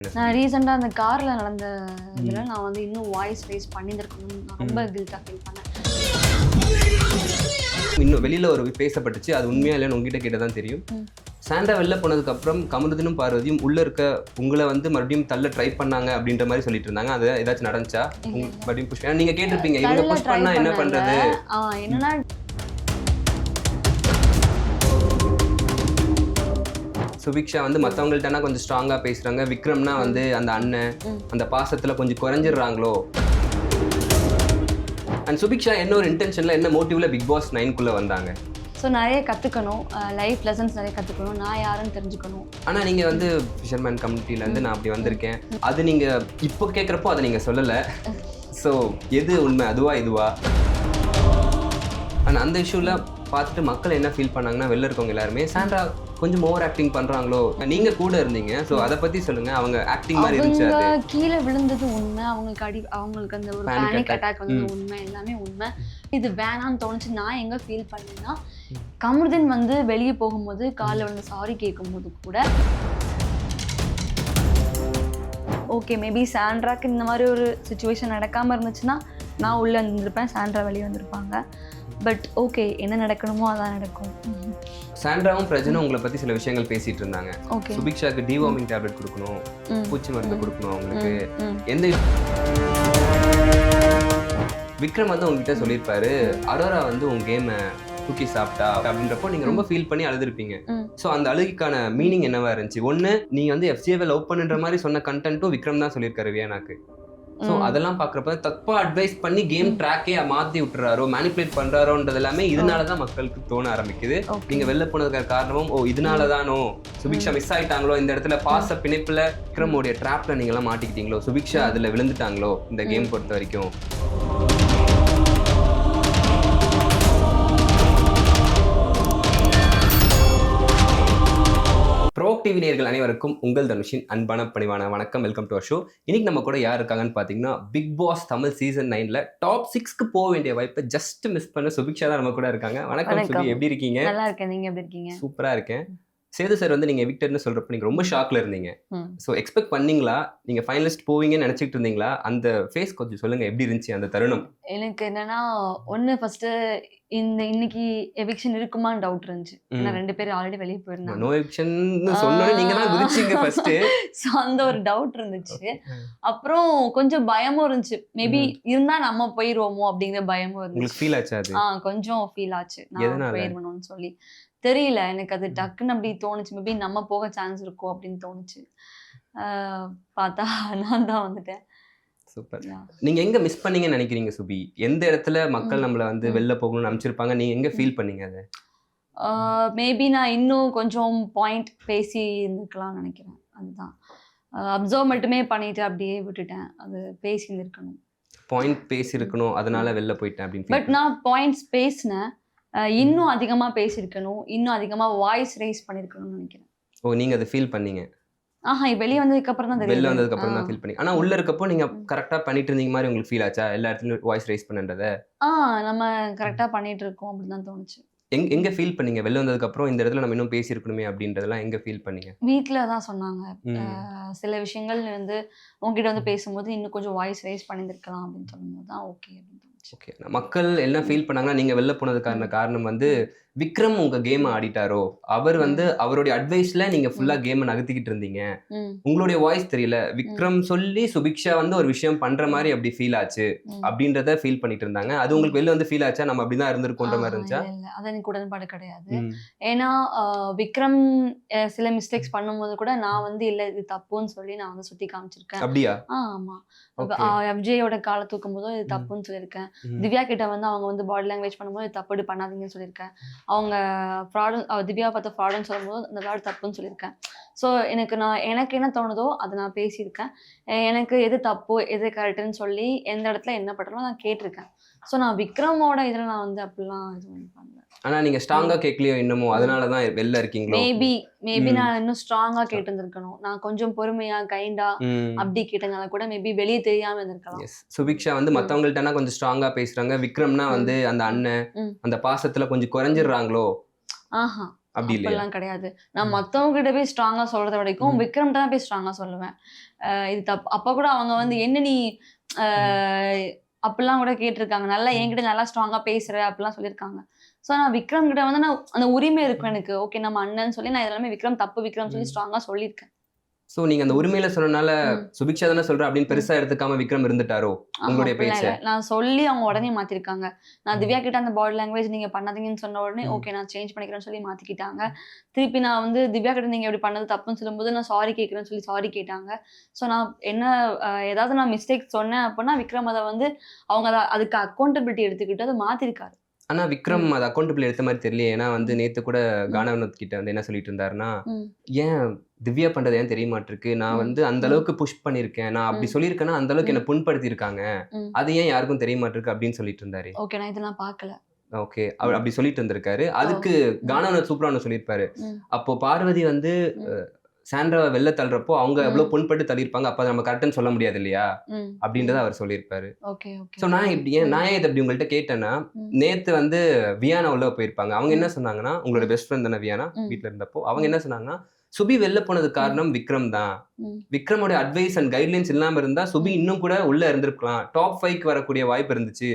நான் ரீசெண்டா அந்த கார்ல நடந்த இதுல நான் வந்து இன்னும் வாய்ஸ் ரைஸ் பண்ணியிருக்கணும். நான் ரொம்ப கில்ட்டா ஃபீல் பண்ணேன். இன்னும் வெளியில ஒரு பேசப்பட்டுச்சு, அது உண்மையா இல்லைன்னு உங்ககிட்ட கேட்ட தான் தெரியும். சாண்டா வெளில போனதுக்கு அப்புறம் கமருதீனும் பார்வதியும் உள்ள இருக்க உங்களை வந்து மறுபடியும் தள்ள ட்ரை பண்ணாங்க அப்படின்ற மாதிரி சொல்லிட்டு இருந்தாங்க. அது ஏதாச்சும் நடந்துச்சா? மறுபடியும் புஷ் நீங்க கேட்டிருப்பீங்க, இவங்க புஷ் பண்ணா என்ன பண்றது? என்னன்னா சுபிக்ஷா வந்து மற்றவங்கள்ட்டனா கொஞ்சம் ஸ்ட்ராங்கா பேசுறாங்க, விக்ரம்னா வந்து அந்த அண்ணன் அந்த பாசத்துல கொஞ்சம் குறைஞ்சிடுறாங்களோ. அண்ட் சுபிக்ஷா என்ன ஒரு இன்டென்ஷன்ல என்ன மோட்டிவ்ல பிக் பாஸ் 9க்குள்ள வந்தாங்க? ஸோ நிறைய கற்றுக்கணும், லைஃப் லெசன்ஸ் நிறைய கற்றுக்கணும், நான் யாருன்னு தெரிஞ்சுக்கணும். ஆனால் நீங்கள் வந்து ஃபிஷர்மேன் கம்யூனிட்டிலேருந்து நான் அப்படி வந்திருக்கேன், அது நீங்கள் இப்போ கேட்குறப்போ அதை நீங்கள் சொல்லலை. ஸோ எது உண்மை, அதுவா இதுவா? ஆனால் அந்த இஷ்யூவில் பார்த்துட்டு மக்கள் என்ன ஃபீல் பண்ணாங்கன்னா, வெளில இருக்கவங்க எல்லாருமே சாண்ட்ரா கொஞ்சம் ஓவர் ஆக்டிங் பண்ணுறாங்களோ. நீங்கள் கூட இருந்தீங்க, ஸோ அதை பற்றி சொல்லுங்கள். அவங்க ஆக்டிங் மாதிரி இருந்துச்சு. அது கீழே விழுந்தது உண்மை, அவங்களுக்கு அந்த ஒரு பேனிக் அட்டாக் வந்தது உண்மை, எல்லாமே உண்மை. இது வேணான்னு தோணுச்சு. நான் எங்கே ஃபீல் பண்ணேன்னா, கமருதீன் வந்து வெளியே போகும்போது காலில் வந்து சாரி கேட்கும்போது கூட ஓகே, மேபி சாண்ட்ராக்கு இந்த மாதிரி ஒரு சுச்சுவேஷன் நடக்காமல் இருந்துச்சுன்னா நான் உள்ளே இருந்திருப்பேன், சாண்ட்ரா வெளியே வந்திருப்பாங்க. பட் ஓகே, என்ன நடக்கணுமோ அதான் நடக்கும். சாண்ட்ராவும் பிரஜனும் உங்களை பற்றி சில விஷயங்கள் பேசிட்டு இருந்தாங்க. சுபிக்ஷாக்கு டிவார்மிங் டேப்லெட் கொடுக்கணும், பூச்சி மருந்து கொடுக்கணும் அவங்களுக்கு. எந்த விக்ரம் வந்து உங்ககிட்ட சொல்லியிருப்பாரு, அரோரா வந்து உங்க கேமை தூக்கி சாப்பிட்டா அப்படின்றப்போ நீங்க ரொம்ப ஃபீல் பண்ணி அழுதுருப்பீங்க. ஸோ அந்த அழுகைக்கான மீனிங் என்னவா இருந்துச்சு? ஒன்று, நீங்க வந்து எஃப்ஜேவை லவ் பண்ணுன்ற மாதிரி சொன்ன கண்டென்ட்டும் விக்ரம் தான் சொல்லியிருக்காரு வியானாக்கு. ஸோ அதெல்லாம் பார்க்குறப்ப தப்பா அட்வைஸ் பண்ணி கேம் ட்ராக்கே மாற்றி விட்டுறாரோ, மேனிப்புலேட் பண்ணுறாரோன்றது எல்லாமே இதனால தான் மக்களுக்கு தோண ஆரம்பிக்குது. நீங்கள் வெளில போனதுக்கான காரணமும் இதனால தானோ, சுபிக்ஷா மிஸ் ஆகிட்டாங்களோ, இந்த இடத்துல பாச பிணைப்பில் விக்ரமோடைய ட்ராப்பில் நீங்களாம் மாட்டிக்கிட்டீங்களோ, சுபிக்ஷா அதில் விழுந்துட்டாங்களோ இந்த கேம் பொறுத்த வரைக்கும். ப்ரோ டிவி நேயர்கள் அனைவருக்கும் உங்கள் தனுஷின் அன்பான பணிவான வணக்கம். Welcome to our show. இன்னைக்கு நம்ம கூட யார் இருக்காங்கன்னு பார்த்தீங்கன்னா, பிக் பாஸ் தமிழ் சீசன் 9ல டாப் 6க்கு போக வேண்டிய வாய்ப்பை ஜஸ்ட் மிஸ் பண்ண சுபிக்ஷா தான் நம்ம கூட இருக்காங்க. வணக்கம் சுபி, எப்படி இருக்கீங்க? நல்லா இருக்கேன், நீங்க எப்படி இருக்கீங்க? சூப்பரா இருக்கேன். சேது சார் வந்து நீங்க எவிக்டர்னு சொல்றப்ப நீங்க ரொம்ப ஷாக்ல இருந்தீங்க. ஸோ எக்ஸ்பெக்ட் பண்ணீங்களா? நீங்க ஃபைனலிஸ்ட் போவீங்கன்னு நினைச்சிட்டு இருந்தீங்களா? அந்த ஃபேஸ் கொஞ்சம் சொல்லுங்க, எப்படி இருந்துச்சு அந்த தருணம்? எனக்கு என்னன்னா, ஒன்று ஃபர்ஸ்ட் இன்னைக்கு எவிக்ஷன் இருக்குமான்னு டவுட் இருந்துச்சு. ஏன்னா 2 பேர் ஆல்ரெடி வெளியே போயிருந்தாங்க. நோ எவிக்ஷன் சொன்னோனே நீங்க தான் குதிச்சீங்க ஃபர்ஸ்ட். ஸோ அந்த ஒரு டவுட் இருந்துச்சு. அப்புறம் கொஞ்சம் பயமும் இருந்துச்சு, மேபி இருந்தா நம்ம போயிருவோமோ அப்படிங்கிற பயமும் இருந்துச்சு. உங்களுக்கு ஃபீல் ஆச்சு அது? கொஞ்சம் ஃபீல் ஆச்சு, நான் போயிருவணும்னு சொல்லி. தெரியல, எனக்கு அது டக்குன்னு அப்படி தோணுச்சு. மேபி நம்ம போக சான்ஸ் இருக்கும் அப்படின்னு தோணுச்சு. பார்த்தா நான் தான் வந்துட்டேன். சூப்பர். நீங்க எங்க மிஸ் பண்ணீங்கன்னு நினைக்கிறீங்க சுபி? எந்த இடத்துல மக்கள் நம்மள வந்து வெளில போகணும்னு நினைச்சிருப்பாங்க, நீங்க எங்க ஃபீல் பண்ணீங்க அதை? மேபி நான் இன்னும் கொஞ்சம் பாயிண்ட் பேசி இருந்திருக்கலாம்னு நினைக்கிறேன். அதுதான், அப்சர்வ் மட்டுமே பண்ணிட்டு அப்படியே விட்டுட்டேன். அது பேசி இருந்திருக்கணும், பாயிண்ட் பேசி இருக்கணும், அதனால வெளில போயிட்டேன் அப்படின்னு. பட் நான் பாயிண்ட்ஸ் பேசினேன், இன்னும் அதிகமா பேசியிருக்கணும், இன்னும் அதிகமா வாய்ஸ் ரைஸ் பண்ணியிருக்கணும்னு நினைக்கிறேன். ஓ, நீங்க அதை ஃபீல் பண்ணீங்க? வெளியே வந்ததுக்கு அப்புறம் தான் தெரியும். வெளில வந்ததுக்கு அப்புறம் தான் ஃபீல் பண்ணி. ஆனா உள்ள இருக்கப்போ நீங்க கரெக்டா பண்ணிட்டு இருந்தீங்க மாதிரி உங்களுக்கு ஃபீல் ஆச்சா? எல்லா இடத்துலயும் வாய்ஸ் ரைஸ் பண்ணன்றத நம்ம கரெக்டா பண்ணிட்டு இருக்கோம் அப்படின்னு தான் தோணுச்சு. எங்க ஃபீல் பண்ணீங்க? வெளில வந்ததுக்கு அப்புறம் இந்த இடத்துல நம்ம இன்னும் பேசி இருக்கணுமே அப்படின்றதெல்லாம் எங்க ஃபீல் பண்ணீங்க? வீட்டில தான் சொன்னாங்க, சில விஷயங்கள் வந்து உங்ககிட்ட வந்து பேசும்போது இன்னும் கொஞ்சம் வாய்ஸ் ரைஸ் பண்ணியிருக்கலாம் அப்படின்னு சொல்லும்போது தான் ஓகே அப்படின்னு தோணுச்சு. ஓகே, மக்கள் என்ன ஃபீல் பண்ணாங்கன்னா, நீங்க வெளில போனதுக்கான காரணம் வந்து விக்ரம் உங்க கேம் ஆடிட்டாரோ, அவர் வந்து அவருடைய அட்வைஸ்ல நீங்க ஃபுல்லா கேம் நகர்த்திக்கிட்டு இருந்தீங்க, உங்களுடைய வாய்ஸ் தெரியல, விக்ரம் சொல்லி சுபிக்ஷா வந்து ஒரு விஷயம் பண்ற மாதிரி அப்படி ஃபீல் ஆச்சு அப்படின்றத ஃபீல் பண்ணிட்டு இருந்தாங்க. அது உங்களுக்கு வெளில வந்து ஃபீல் ஆச்சா? நம்ம அப்படிதான் இருந்திருக்கோன்ற மாதிரி இருந்துச்சா? இல்ல, அது எனக்கு உடன்பாடு கிடையாது. ஏன்னா விக்ரம் சில மிஸ்டேக்ஸ் பண்ணும்போது கூட நான் வந்து இல்ல இது தப்புன்னு சொல்லி நான் வந்து சுட்டி காமிச்சிருக்கேன். அப்படியா? ஆமா, எஃப்ஜேயோட காலை தூக்கும் போதும் இது தப்புன்னு சொல்லியிருக்கேன். திவ்யா கிட்ட வந்து அவங்க வந்து பாடி லாங்குவேஜ் பண்ணும்போது இது தப்பு பண்ணாதீங்கன்னு சொல்லியிருக்கேன். அவங்க ஃப்ராடு, திவ்யா பார்த்த ஃப்ராடுன்னு சொல்லும்போது அந்த வேர்டு தப்புன்னு சொல்லியிருக்கேன். ஸோ எனக்கு என்ன தோணுதோ அதை நான் பேசியிருக்கேன். எனக்கு எது தப்பு எது கரெக்டுன்னு சொல்லி எந்த இடத்துல என்ன பண்ணுறோம் நான் கேட்டிருக்கேன். ஸோ நான் விக்ரமோட இதில் நான் வந்து அப்படிலாம் இது பண்ணல. ஆனால் நீங்கள் ஸ்ட்ராங்காக கேட்கலையோ இன்னமும், அதனால தான் வெளில இருக்கீங்களோ? மேபி நான் இன்னும் ஸ்ட்ராங்காக கேட்டுருந்துருக்கணும். நான் கொஞ்சம் பொறுமையா கைண்டா அப்படி கேட்டதுனால கூட மேபி வெளியே தெரியாம இருந்திருக்கலாம். சுபிக்ஷா வந்து மற்றவங்கள்ட்டனா கொஞ்சம் ஸ்ட்ராங்காக பேசுறாங்க, விக்ரம்னா வந்து அந்த அண்ணன் அந்த பாசத்துல கொஞ்சம் குறைஞ்சிடுறாங்களோ? அப்படி இல்லையா? அப்பெல்லாம் கிடையாது. நான் மத்தவங்க கிட்ட போய் ஸ்ட்ராங்கா சொல்றத வரைக்கும் விக்ரம் தான் போய் ஸ்ட்ராங்கா சொல்லுவேன். இது தப்பு. அப்ப கூட அவங்க வந்து என்ன நீ அ அப்படிலாம் கூட கேட்டிருக்காங்க. நல்லா என்கிட்ட நல்லா ஸ்ட்ராங்கா பேசுற அப்படிலாம் சொல்லியிருக்காங்க. ஸோ நான் விக்ரம் கிட்ட வந்து நான் அந்த உரிமை இருக்கும் எனக்கு. ஓகே நம்ம அண்ணன்னு சொல்லி நான் இதெல்லாமே விக்ரம் தப்பு விக்ரம் சொல்லி ஸ்ட்ராங்கா சொல்லியிருக்கேன். சோ நீங்க அந்த உரிமையில சொன்னனால சுபிக்ஷா தானே சொல்ற அப்படின்னு பெருசா எடுத்துக்காம விக்ரம் இருந்துட்டாரோ உங்களுடைய பேச்ச? நான் சொல்லி அவங்க உடனே மாத்திருக்காங்க. நான் திவ்யா கிட்ட அந்த பாடி லாங்குவேஜ் நீங்க பண்ணாதீங்கன்னு சொன்ன உடனே ஓகே நான் சேஞ்ச் பண்ணிக்கிறேன்னு சொல்லி மாத்திக்கிட்டாங்க. திருப்பி நான் வந்து திவ்யா கிட்ட நீங்க இப்படி பண்ணது தப்புன்னு சொல்லும்போது நான் சாரி கேட்கிறேன்னு சொல்லி சாரி கேட்டாங்க. ஸோ நான் என்ன ஏதாவது நான் மிஸ்டேக் சொன்னேன் அப்படின்னா விக்ரம் அதை வந்து அவங்க அதுக்கு அக்கௌண்டபிலிட்டி எடுத்துக்கிட்டு அதை மாத்திருக்காரு. ஆனா விக்ரம் அது அக்கௌண்டபிள் எடுத்த மாதிரி தெரியல. ஏன்னா வந்து நேத்து கூட கானவனத் கிட்ட வந்து என்ன சொல்லிட்டு இருந்தாருன்னா, ஏன் திவ்யா பண்றது ஏன் தெரிய மாட்டிருக்கு, நான் வந்து அந்த அளவுக்கு புஷ் பண்ணிருக்கேன், நான் அப்படி சொல்லியிருக்கேன்னா அந்த அளவுக்கு என்ன புண்படுத்தி இருக்காங்க, அது ஏன் யாருக்கும் தெரிய மாட்டிருக்கு அப்படின்னு சொல்லிட்டு இருந்தாரு. ஓகே நான் இதெல்லாம் பார்க்கல. ஓகே அப்படி சொல்லிட்டு இருந்திருக்காரு. அதுக்கு கானவனத் சூப்பரா ஒன்று சொல்லியிருப்பாரு. அப்போ பார்வதி வந்து சாண்ட்ராவை வெளில தள்ளுறப்போ அவங்க எவ்வளவு புண்பட்டு தள்ளியிருப்பாங்க, அப்ப நம்ம கரெக்ட்னு சொல்ல முடியாது இல்லையா அப்படின்றத அவர் சொல்லியிருப்பாரு. ஸோ நான் ஏன் இதை அப்படி உங்கள்கிட்ட கேட்டேன்னா, நேத்து வந்து வியானா உள்ள போயிருப்பாங்க. அவங்க என்ன சொன்னாங்கன்னா, உங்களோட பெஸ்ட் ஃப்ரெண்ட் தானே வியானா வீட்டுல இருந்தப்போ, அவங்க என்ன சொன்னாங்கன்னா, சுபி வெளில போனதுக்கு காரணம் விக்ரம் தான். விக்ரமோட அட்வைஸ் அண்ட் கைட்லைன்ஸ் இல்லாம இருந்தா சுபி இன்னும் கூட உள்ள இருந்திருக்கலாம், டாப் 5க்கு வரக்கூடிய வாய்ப்பு இருந்துச்சு.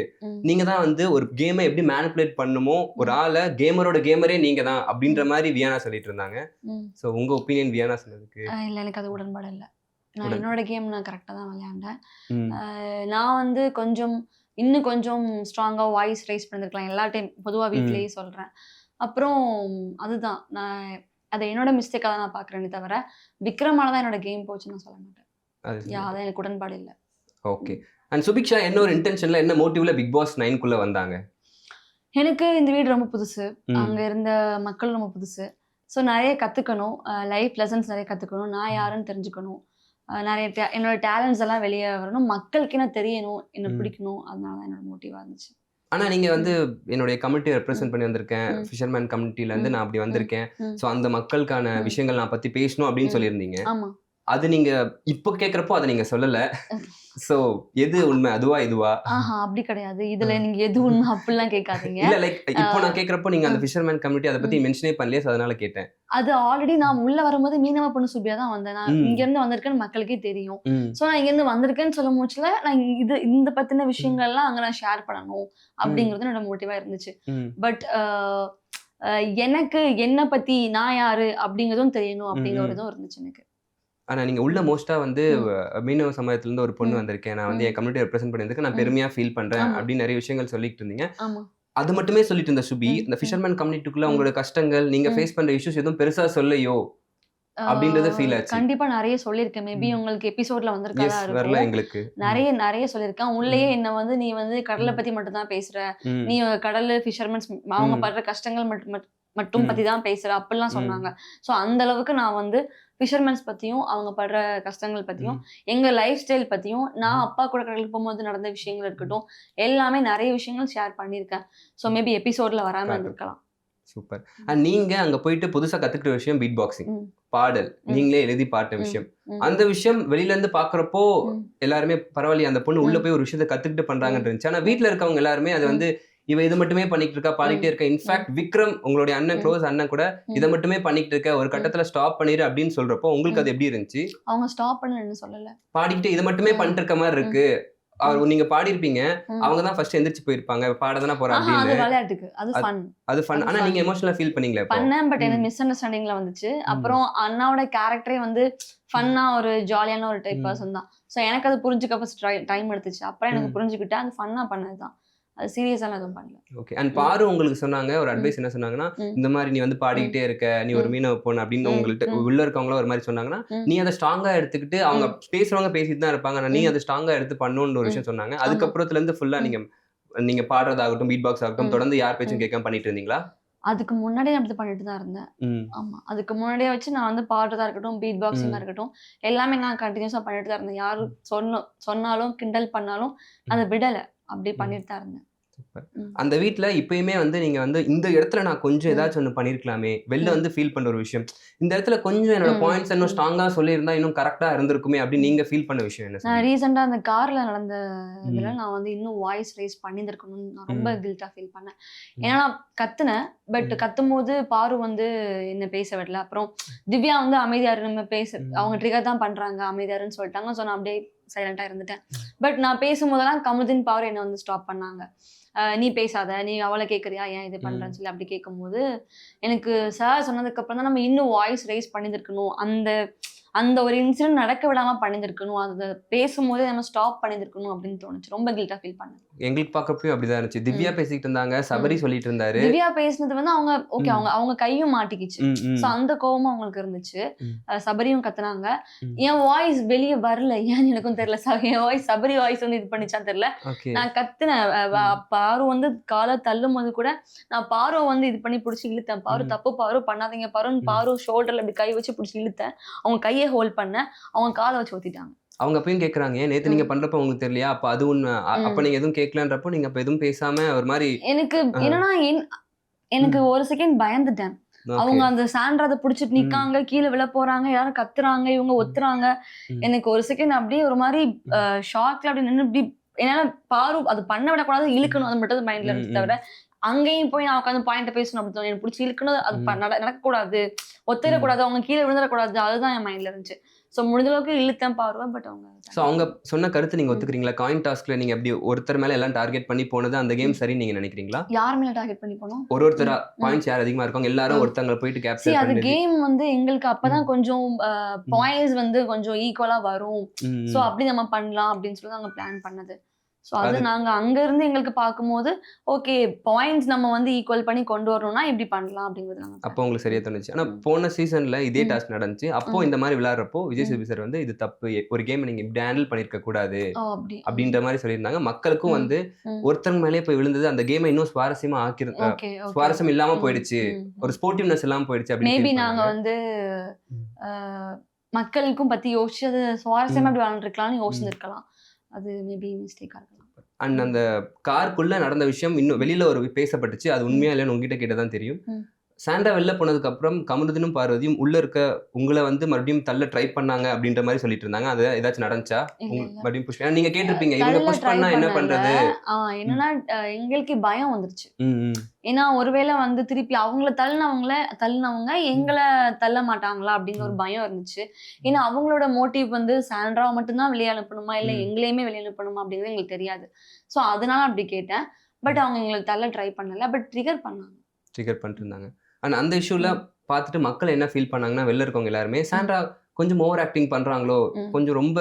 நீங்க தான் வந்து ஒரு கேமை எப்படி மேனிபுலேட் பண்ணுமோ, ஒரு ஆளை கேமரோட கேமரே நீங்க தான் அப்படின்ற மாதிரி வியானா சொல்லிட்டு இருந்தாங்க. சோ உங்க ஒப்பீனியன் வியானா சொன்னதுக்கு? இல்ல எனக்கு அது உடன்பாடு இல்ல. நான் என்னோட கேம் நான் கரெக்டா தான் விளையாண்டேன். நான் வந்து இன்னும் கொஞ்சம் ஸ்ட்ராங்கா வாய்ஸ் ரைஸ் பண்ணிருக்கலாம் எல்லா டைம், பொதுவா வீட்லயே சொல்றேன். அப்புறம் அதுதான் நான் அதை என்னோட மிஸ்டேக்கா தான் நான் பாக்குறேனே தவிர விக்ரமால தான் என்னோட கேம் போச்சுன்னு நான் சொல்ல மாட்டேன். அதான் எனக்கு உடன்பாடு இல்ல. ஓகே. அண்ட் சுபிக்ஷா என்ன ஒரு இன்டென்ஷன்ல என்ன மோட்டிவ்ல பிக் பாஸ் 9 குள்ள வந்தாங்க? எனக்கு இந்த வீடு ரொம்ப புதுசு, அங்க இருந்த மக்கள் ரொம்ப புதுசு. ஸோ நிறைய கத்துக்கணும், லைஃப் லெசன்ஸ் நிறைய கத்துக்கணும், நான் யாருன்னு தெரிஞ்சுக்கணும், நிறைய என்னோட டேலண்ட்ஸ் எல்லாம் வெளியே வரணும், மக்களுக்கு என்ன தெரியணும், என்ன பிடிக்கணும். அதனால தான் என்னோட மோட்டிவா இருந்துச்சு. ஆனா நீங்க வந்து என்னுடைய கம்யூனிட்டியை ரெப்ரசென்ட் பண்ணி வந்திருக்கேன், ஃபிஷர்மேன் கம்யூனிட்டில இருந்து நான் அப்படி வந்திருக்கேன், சோ அந்த மக்களுக்கான விஷயங்கள் நான் பத்தி பேசணும் அப்படின்னு சொல்லியிருந்தீங்க. அது நீங்க இப்போ கேக்குறப்போ அதை நீங்க சொல்லல. சோ எது உண்மை, அதுவா இதுவா? அப்படி கிடையாது. இதுல நீங்க எது உண்மை அப்படிலாம் கேட்காதீங்க. இல்ல லைக் இப்போ நான் கேக்குறப்போ நீங்க அந்த ஃபிஷர்மேன் கம்யூனிட்டி அதை பத்தி மென்ஷனே பண்ணலையே, சோ அதனால கேட்டேன். அது ஆல்ரெடி நான் உள்ள வரும்போது மீனவ பொண்ணு சுபியா தான் வந்தேன். நான் இங்க இருந்து வந்திருக்கேன்னு மக்களுக்கே தெரியும். சோ நான் இங்க இருந்து வந்திருக்கேன்னு சொல்ல முடியல, நான் இந்த பத்தின விஷயங்கள்லாம் அங்க நான் ஷேர் பண்ணணும் அப்படிங்கிறது என்னோட மோட்டிவா இருந்துச்சு. பட் எனக்கு என்ன பத்தி நான் யாரு அப்படிங்கிறதும் தெரியணும் அப்படிங்கிற ஒரு இதுவும் இருந்துச்சு எனக்கு. ஆனா நீங்க உள்ள மோஸ்டா வந்து மீனவ சமுதாயத்துல இருந்து ஒரு பொண்ணு வந்திருக்கேன், நான் வந்து என் கம்யூனிட்டி ரெப்ரசென்ட் பண்ணியிருக்கேன், நான் பெருமையா ஃபீல் பண்றேன் அப்படின்னு நிறைய விஷயங்கள் சொல்லிட்டு இருந்தீங்க. அது மட்டுமே சொல்லிட்டு இருந்த சுபி இந்த ஃபிஷர்மேன் கம்யூனிட்டிக்குள்ள உங்களோட கஷ்டங்கள், நீங்க ஃபேஸ் பண்ற இஷ்யூஸ் எதுவும் பெருசா சொல்லலையோ அப்படின்றது ஃபீல் ஆச்சு. கண்டிப்பா நிறைய சொல்லியிருக்கேன். மேபி உங்களுக்கு எபிசோட்ல வந்திருக்கதா வரல எங்களுக்கு. நிறைய சொல்லியிருக்கேன். உள்ளேயே என்ன வந்து நீ வந்து கடலை பத்தி மட்டும் தான் பேசுற, நீ கடல் ஃபிஷர்மேன்ஸ் அவங்க படுற கஷ்டங்கள் மட்டும் பத்தி தான் பேசுற அப்படிலாம் சொன்னாங்க. ஸோ அந்த அளவுக்கு நான் வந்து ஃபிஷர்மேன்ஸ் பத்தியும் அவங்க படுற கஷ்டங்கள் பத்தியும் எங்க லைஃப் ஸ்டைல் பத்தியும் நான் அப்பா கூட கடலுக்கு போகும்போது நடந்த விஷயங்கள் இருக்கட்டும், எல்லாமே நிறைய விஷயங்கள் ஷேர் பண்ணியிருக்கேன். ஸோ மேபி எபிசோட்ல வராம இருந்திருக்கலாம். சூப்பர். நீங்க அங்க போயிட்டு புதுசா கத்துக்கிட்ட விஷயம் பீட் பாக்ஸிங், பாடல், நீங்களே எழுதி பாட்ட விஷயம். அந்த விஷயம் வெளியில இருந்து பாக்குறப்போ எல்லாருமே பரவாயில்லையே அந்த பொண்ணு உள்ள போய் ஒரு விஷயத்தை கத்துக்கிட்டு பண்றாங்கன்னு இருந்துச்சு. ஆனா வீட்டுல இருக்கவங்க எல்லாருமே அது வந்து இவ இது மட்டுமே பண்ணிட்டு இருக்கா, பாடிட்டே இருக்கா. இன்ஃபேக்ட் விக்ரம் உங்களுடைய அண்ணன், க்ளோஸ் அண்ணன் கூட இதை மட்டுமே பண்ணிட்டு இருக்க, ஒரு கட்டத்துல ஸ்டாப் பண்ணிரு அப்படின்னு சொல்றப்போ உங்களுக்கு அது எப்படி இருந்துச்சு? அவங்க ஸ்டாப் பண்ணலன்னு சொல்லல, பாடிக்கிட்டு இதை மட்டுமே பண்ணிட்டு இருக்க மாதிரி இருக்கு. நீங்க பாடி இருப்பீங்க, அவங்க தான் ஃபர்ஸ்ட் எந்திரிச்சு போயிருப்பாங்க, பாடதானே போறா அப்படின்னு. விளையாட்டுக்கு அது ஃபன். ஆனா நீங்க எமோஷனலா ஃபீல் பண்ணீங்களா? பண்ணேன், பட் எனக்கு மிஸ் அண்டர்ஸ்டாண்டிங்ல வந்துச்சு. அப்புறம் அண்ணாவோட கேரக்டரே வந்து ஃபன்னா ஒரு ஜாலியான ஒரு டைப் பர்சன் தான். ஸோ எனக்கு அது புரிஞ்சுக்க ஃபர்ஸ்ட் டைம் எடுத்துச்சு. அப்புறம் எனக்கு புரிஞ்சுக்கிட்டேன் அது ஃபன்னா பண்ணதுதான், அது சீரியஸாலாம் எதுவும் பண்ணல. ஓகே. அண்ட் பாரு உங்களுக்கு சொன்னாங்க ஒரு அட்வைஸ், என்ன சொன்னாங்கன்னா, இந்த மாதிரி நீ வந்து பாடிக்கிட்டே இருக்க, நீ ஒரு மீனவ பொண்ணு அப்படின்னு உங்கள்கிட்ட உள்ள இருக்கவங்கள ஒரு மாதிரி சொன்னாங்கன்னா, நீ அதை ஸ்ட்ராங்கா எடுத்துக்கிட்டு, அவங்க பேசுறவங்க பேசிட்டு தான் இருப்பாங்க, நீ அதை ஸ்ட்ராங்கா எடுத்து பண்ணணும்னு ஒரு விஷயம் சொன்னாங்க. அதுக்கப்புறத்துல இருந்து ஃபுல்லா நீங்க பாடுறதாகட்டும், பீட் பாக்ஸ் ஆகட்டும், தொடர்ந்து யார் பேச்சும் கேட்காம பண்ணிட்டு இருந்தீங்களா? அதுக்கு முன்னாடியே நான் அப்படி பண்ணிட்டு தான் இருந்தேன். ஆமா, அதுக்கு முன்னாடியே வச்சு நான் வந்து பாடுறதா இருக்கட்டும், பீட் பாக்ஸிங்கா இருக்கட்டும், எல்லாமே நான் கண்டினியூஸா பண்ணிட்டு தான் இருந்தேன். யாரும் சொன்னாலும் கிண்டல் பண்ணாலும் அதை விடல, அப்படியே பண்ணிட்டு தான் இருந்தேன். அந்த வீட்ல இப்பயுமே வந்து நீங்க வந்து இந்த இடத்துல நான் கொஞ்சம் ஏதாச்சும் ஒண்ணு பண்ணிருக்கலாமே, வெளில வந்து ஃபீல் பண்ற ஒரு விஷயம். இந்த இடத்துல கொஞ்சம் என்னோட பாயிண்ட்ஸ் இன்னும் ஸ்ட்ராங்கா சொல்லியிருந்தா இன்னும் கரெக்ட்டா இருந்திருக்குமே அப்படின்னு நீங்க ஃபீல் பண்ண விஷயம் என்ன நான் சொல்லுவீங்க? ரீசெண்டா அந்த கார்ல நடந்த இதுல நான் வந்து இன்னும் வாய்ஸ் ரைஸ் பண்ணியிருந்திருக்கணும்னு நான் ரொம்ப கில்ட்டா ஃபீல் பண்ணேன். ஏன்னா நான் கத்துனேன். பட் கத்தும்போது பாரு வந்து என்ன பேச விடல. அப்புறம் திவ்யா வந்து அமைதியா இரு, நம்ம அவங்க ட்ரிகர் தான் பண்றாங்க, அமைதியா இருன்னு சொல்லிட்டாங்க. ஸோ நான் அப்படியே சைலண்டா இருந்துட்டேன். பட் நான் பேசும்போதெல்லாம் கமுதின் பாரு என்ன வந்து ஸ்டாப் பண்ணாங்க. நீ பேசாத, நீ அவளை கேட்குறியா, ஏன் இது பண்றேன்னு சொல்லி அப்படி கேட்கும்போது எனக்கு சார் சொன்னதுக்கு அப்புறம் தான் நம்ம இன்னும் வாய்ஸ் ரைஸ் பண்ணியிருக்கணும். அந்த அந்த ஒரு இன்சிடென்ட் நடக்க விடாம பண்ணியிருக்கணும். அதை பேசும்போதே நம்ம ஸ்டாப் பண்ணியிருக்கணும் அப்படின்னு தோணுச்சு. ரொம்ப கில்ட்டா ஃபீல் பண்ணேன். எங்களுக்கு பார்க்கப்பயும் அப்படிதான் இருந்துச்சு. திவ்யா பேசிக்கிட்டு இருந்தாங்க, சபரி சொல்லிட்டு இருந்தாரு. திவ்யா பேசினது வந்து அவங்க ஓகே, அவங்க கையும் மாட்டிக்கிச்சு. ஸோ அந்த கோவமும் அவங்களுக்கு இருந்துச்சு. சபரியும் கத்துனாங்க. என் வாய்ஸ் வெளியே வரல, ஏன்னு எனக்கும் தெரியல. என் வாய்ஸ் சபரி வாய்ஸ் வந்து இது பண்ணிச்சான்னு தெரியல. நான் கத்துனேன். பாரு வந்து காலை தள்ளும் போது கூட நான் பாரு வந்து இது பண்ணி பிடிச்சி இழுத்தேன். பாரு தப்பு, பாரு பண்ணாதீங்க பாருன்னு பாரு ஷோல்டர்ல இப்படி கை வச்சு பிடிச்சி இழுத்தேன். அவங்க கையை ஹோல்ட் பண்ணேன். அவங்க காலை வச்சு ஊத்திட்டாங்க. அவங்க அப்பயும் கேக்குறாங்க, ஏன் நேத்து நீங்க பண்றப்ப உங்களுக்கு தெரியலையா? அப்ப அது உண்மை. அப்ப நீங்க எதுவும் கேட்கலன்றப்போ நீங்க அப்ப எதுவும் பேசாம ஒரு மாதிரி எனக்கு என்னன்னா எனக்கு ஒரு செகண்ட் பயந்துட்டேன். அவங்க அந்த சாண்ட்ரா புடிச்சிட்டு நிக்காங்க, கீழே விழ போறாங்க, யாரும் கத்துறாங்க, இவங்க ஒத்துறாங்க. எனக்கு ஒரு செகண்ட் அப்படியே ஒரு மாதிரி ஷாக்ல அப்படி நின்று இப்படி என்னால பாரு அது பண்ண விடக்கூடாது, இழுக்கணும், அது மட்டும் மைண்ட்ல இருந்துச்சு. தவிர அங்கேயும் போய் நான் உட்காந்து பாயிண்ட் பேசணும் அப்படி தோணும். எனக்கு பிடிச்சி இழுக்கணும், அது நடக்கக்கூடாது, ஒத்திரக்கூடாது, அவங்க கீழே விழுந்துடக்கூடாது, அதுதான் என் மைண்ட்ல இருந்துச்சு. ஸோ முடிஞ்ச அளவுக்கு இழுத்தேன் பாருவேன். பட் அவங்க சொன்ன கருத்து நீங்க ஒத்துக்கிறீங்களா? காயின் டாஸ்க்ல நீங்க அப்படி ஒருத்தர் மேல எல்லாம் டார்கெட் பண்ணி போனது அந்த கேம் சரி நீங்க நினைக்கிறீங்களா? யார் மேல டார்கெட் பண்ணி போனோம்? ஒருத்தரா பாயிண்ட்ஸ் யார் அதிகமா இருக்காங்க எல்லாரும் ஒருத்தங்கள போயிட்டு கேப்சர் அது கேம் வந்து எங்களுக்கு அப்பதான் கொஞ்சம் பாயிண்ட்ஸ் வந்து கொஞ்சம் ஈக்குவலா வரும். ஸோ அப்படி நம்ம பண்ணலாம் அப்படின்னு சொல்லி நாங்க பிளான் பண்ணது. ஸோ அது நாங்க அங்க இருந்து எங்களுக்கு பார்க்கும்போது ஓகே, பாயிண்ட்ஸ் நம்ம வந்து ஈக்குவல் பண்ணி கொண்டு வரணும்னா இப்படி பண்ணலாம் அப்படிங்கிறது. அப்போ உங்களுக்கு சரியா தோணுச்சு. ஆனா போன சீசன்ல இதே டாஸ்க் நடந்துச்சு. அப்போ இந்த மாதிரி விளையாடுறப்போ விஜய் சேதுபதி சார் வந்து இது தப்பு, ஒரு கேம் நீங்க இப்படி ஹேண்டில் பண்ணிருக்க கூடாது அப்படின்ற மாதிரி சொல்லியிருந்தாங்க. மக்களுக்கும் வந்து ஒருத்தங்க மேலே போய் விழுந்தது அந்த கேமை இன்னும் சுவாரஸ்யமா சுவாரஸ்யம் இல்லாம போயிடுச்சு, ஒரு ஸ்போர்ட்டிவ்னஸ் இல்லாம போயிடுச்சு. மேபி நாங்க வந்து மக்களுக்கும் பத்தி யோசிச்சு அது சுவாரஸ்யமா அப்படி விளையாண்டுருக்கலாம்னு யோசிச்சிருக்கலாம். அது மேபி மிஸ்டேக்கா இருக்கலாம். அண்ட் அந்த காருக்குள்ள நடந்த விஷயம் இன்னும் வெளியில ஒரு பேசப்பட்டுச்சு. அது உண்மையா இல்லைன்னு உங்ககிட்ட கேட்டதான் தெரியும். சாண்டா வெளில போனதுக்கு அப்புறம் கமருதீனும் பார்வதியும் உள்ள இருக்க உங்களை வந்து மறுபடியும் தள்ள ட்ரை பண்ணாங்க அப்படின்ற மாதிரி சொல்லிட்டு இருந்தாங்க. அது ஏதாச்சும் நடந்துச்சா? மறுபடியும் புஷ் நீங்க கேட்டிருப்பீங்க, இவங்க புஷ் பண்ணா என்ன பண்றது? என்னன்னா எங்களுக்கு பயம் வந்துருச்சு. ஏன்னா ஒருவேளை வந்து திருப்பி அவங்கள தள்ளினவங்க எங்களை தள்ள மாட்டாங்களா அப்படின்னு ஒரு பயம் இருந்துச்சு. ஏன்னா அவங்களோட மோட்டிவ் வந்து சாண்ட்ராவை மட்டும்தான் வெளியே அனுப்பணுமா இல்ல எங்களையுமே வெளியே அனுப்பணுமா அப்படிங்கிறது எங்களுக்கு தெரியாது. ஸோ அதனால அப்படி கேட்டேன். பட் அவங்க எங்களுக்கு தள்ள ட்ரை பண்ணல, பட் ட்ரிகர் பண்ணிட்டு இருந்தாங்க. ஆனா அந்த இஷ்யூல பார்த்துட்டு மக்கள் என்ன ஃபீல் பண்ணாங்கன்னா, வெளில இருக்கவங்க எல்லாருமே சாண்ட்ரா கொஞ்சம் ஓவர் ஆக்டிங் பண்றாங்களோ, கொஞ்சம் ரொம்ப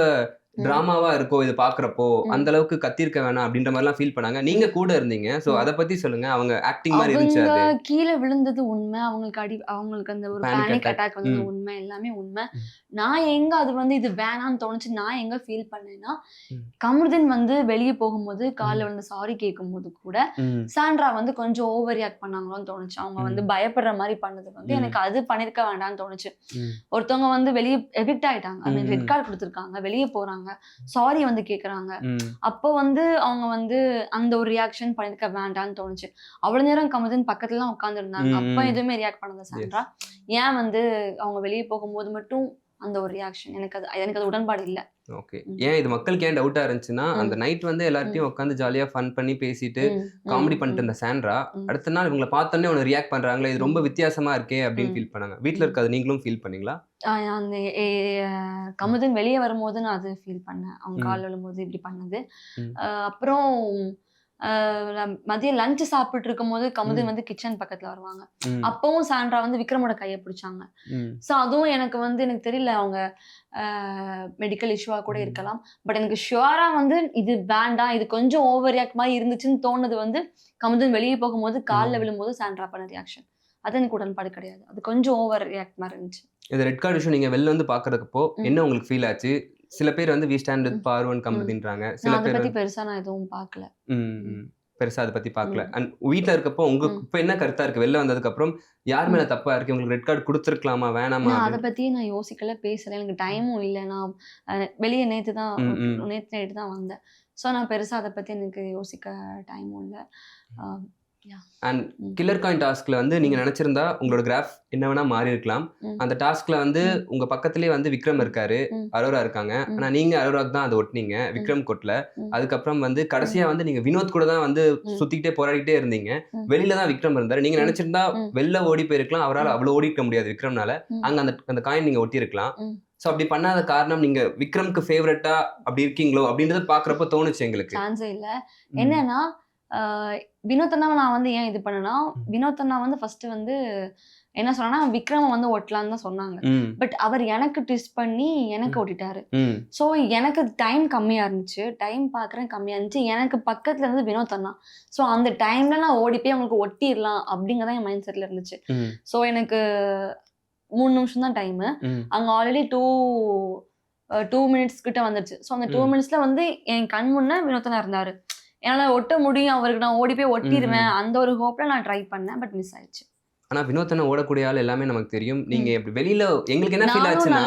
டிராமாவா இருக்கோ இது பாக்குறப்போ, அந்த அளவுக்கு கத்திருக்க வேணாம் அப்படின்ற மாதிரி எல்லாம் ஃபீல் பண்ணாங்க. நீங்க கூட இருந்தீங்க. சோ அத பத்தி சொல்லுங்க. அவங்க ஆக்டிங் மாதிரி இருந்துச்சு. அது கீழே விழுந்தது உண்மை. அவங்களுக்கு அந்த ஒரு பேனிக் அட்டாக் வந்தது உண்மை. எல்லாமே உண்மை. நான் எங்க அது வந்து இது வேணான்னு தோணுச்சு. நான் எங்க ஃபீல் பண்ணேன்னா, கமருதீன் வந்து வெளியே போகும்போது காலில் வந்து சாரி கேட்கும்போது கூட சாண்ட்ரா வந்து கொஞ்சம் ஓவர் ரியாக்ட் பண்ணாங்களோன்னு தோணுச்சு. அவங்க வந்து பயப்படுற மாதிரி பண்ணது வந்து எனக்கு அது பண்ணிருக்க வேண்டாம்னு தோணுச்சு. ஒருத்தவங்க வந்து வெளியே எவிக்ட் ஆயிட்டாங்க, ரெட் கார்டு கொடுத்துருக்காங்க, வெளியே போறாங்க, சாரி வந்து கேக்குறாங்க. அப்போ வந்து அவங்க வந்து அந்த ஒரு ரியாக்ஷன் பண்ணிருக்க வேண்டாம்னு தோணுச்சு. அவ்வளவு நேரம் கமருதீன் பக்கத்துல உட்கார்ந்து இருந்தாங்க. அப்ப எதுவுமே ரியாக்ட் பண்ணாத சாண்ட்ரா ஏன் வந்து அவங்க வெளியே போகும்போது மட்டும் அந்த ஒரு ரியாக்ஷன் எனக்கு அது உடன்பாடு இல்ல. ஓகே. ஏன் இது மக்களுக்கு ஏன் டவுட்டா இருந்துச்சுன்னா, அந்த நைட் வந்து எல்லார்ட்டையும் உட்காந்து ஜாலியா ஃபன் பண்ணி பேசிட்டு காமெடி பண்ணிட்டு இருந்த சாண்ட்ரா அடுத்த நாள் இவங்களை பார்த்தோன்னே ஒன்று ரியாக்ட் பண்றாங்களே, இது ரொம்ப வித்தியாசமா இருக்கே அப்படின்னு ஃபீல் பண்ணாங்க. வீட்டில் இருக்காது நீங்களும் ஃபீல் பண்ணீங்களா? அந்த கமருதீன் வெளியே வரும்போது நான் அது ஃபீல் பண்ணேன். அவங்க கால் விழும்போது இப்படி பண்ணது. அப்புறம் மதியம் லஞ்ச் சாப்பிட்டு இருக்கும் போது கமருதீன் வந்து கிச்சன் பக்கத்துல வருவாங்க. அப்பவும் சாண்ட்ரா வந்து விக்ரமோட கையை பிடிச்சாங்க. ஸோ அதுவும் எனக்கு தெரியல, அவங்க மெடிக்கல் இஷ்யூவா கூட இருக்கலாம். பட் எனக்கு ஷுவரா வந்து இது வேண்டாம், இது கொஞ்சம் ஓவர் ரியாக்ட் மாதிரி இருந்துச்சுன்னு தோணுது வந்து கமருதீன் வெளியே போகும்போது காலில் விழும்போது சாண்ட்ரா பண்ண ரியாக்ஷன். அது எனக்கு உடன்பாடு கிடையாது. அது கொஞ்சம் ஓவர் ரியாக்ட் மாதிரி இருந்துச்சு. இது ரெட் கார்டு இஷ்யூ நீங்க வெளில வந்து பாக்குறதுப்போ என்ன உங்களுக்கு ஃபீல் ஆச்சு? சில பேர் வந்து வி ஸ்டாண்ட் வித் பார்வன் கமருதீன்றாங்க. சில பேர் பத்தி பெருசா நான் எதுவும் பார்க்கல. பெருசா அதை பத்தி பார்க்கல. அண்ட் வீட்டில் இருக்கப்போ உங்களுக்கு இப்போ என்ன கருத்தா இருக்கு? வெளில வந்ததுக்கு அப்புறம் யார் மேல தப்பா இருக்கு? உங்களுக்கு ரெட் கார்டு கொடுத்துருக்கலாமா வேணாமா? அதை பத்தி நான் யோசிக்கல, பேசல, எனக்கு டைமும் இல்லை. நான் வெளியே நேற்று நைட்டு தான் வந்தேன். ஸோ நான் பெருசா அதை பத்தி எனக்கு யோசிக்க டைமும் இல்லை. அண்ட் கில்லர் காயின் டாஸ்க்ல வந்து நீங்க நினைச்சிருந்தா உங்களோட கிராஃப் என்ன வேணா மாறி இருக்கலாம். அந்த டாஸ்க்ல வந்து உங்க பக்கத்துலயே வந்து விக்ரம் இருக்காரு, அரோரா இருக்காங்க. ஆனா நீங்க அரோராக்கு தான் அதை ஒட்டினீங்க, விக்ரம் கொட்டல. அதுக்கப்புறம் வந்து கடைசியா வந்து நீங்க வினோத் கூட தான் வந்து சுத்திக்கிட்டே போராடிக்கிட்டே இருந்தீங்க. வெளியில தான் விக்ரம் இருந்தாரு. நீங்க நினைச்சிருந்தா வெளில ஓடி போயிருக்கலாம், அவரால் அவ்வளவு ஓடிக்க முடியாது விக்ரம்னால. அங்க அந்த காயின் நீங்க ஒட்டி இருக்கலாம். சோ அப்படி பண்ணாத காரணம் நீங்க விக்ரம்க்கு ஃபேவரட்டா அப்படி இருக்கீங்களோ அப்படின்றத பாக்குறப்ப தோணுச்சு எங்களுக்கு. சான்ஸே இல்ல. என்னன்னா வினோத் அண்ணாவை நான் வந்து ஏன் இது பண்ணேன்னா, வினோத் அண்ணா வந்து ஃபர்ஸ்ட் வந்து என்ன சொன்னா விக்ரம வந்து ஒட்டலான்னு தான் சொன்னாங்க. பட் அவர் எனக்கு ட்விஸ்ட் பண்ணி எனக்கு ஓட்டிட்டாரு. ஸோ எனக்கு டைம் கம்மியா இருந்துச்சு, டைம் பாக்குறேன் கம்மியா இருந்துச்சு. எனக்கு பக்கத்துல இருந்து வினோத் அண்ணா. ஸோ அந்த டைம்ல நான் ஓடி போய் அவங்களுக்கு ஒட்டிடலாம் அப்படிங்கதான் என் மைண்ட் செட்ல இருந்துச்சு. ஸோ எனக்கு 3 நிமிஷம் தான் டைம். அங்க ஆல்ரெடி 2 மினிட்ஸ் கிட்ட வந்துருச்சு. ஸோ அந்த 2 மினிட்ஸ்ல வந்து என் கண் முன்ன வினோத் அண்ணா இருந்தாரு. என்னால ஒட்ட முடியும், அவருக்கு நான் ஓடி போய் ஒட்டிடுவேன் அந்த ஒரு ஹோப்ல நான் ட்ரை பண்ணேன். பட் மிஸ் ஆயிடுச்சு. ஆனா வினோத் அண்ணா ஓடக்கூடிய ஆள் எல்லாமே நமக்கு தெரியும். நீங்க இப்படி வெளியில எங்களுக்கு என்ன ஃபீல் ஆச்சுன்னா,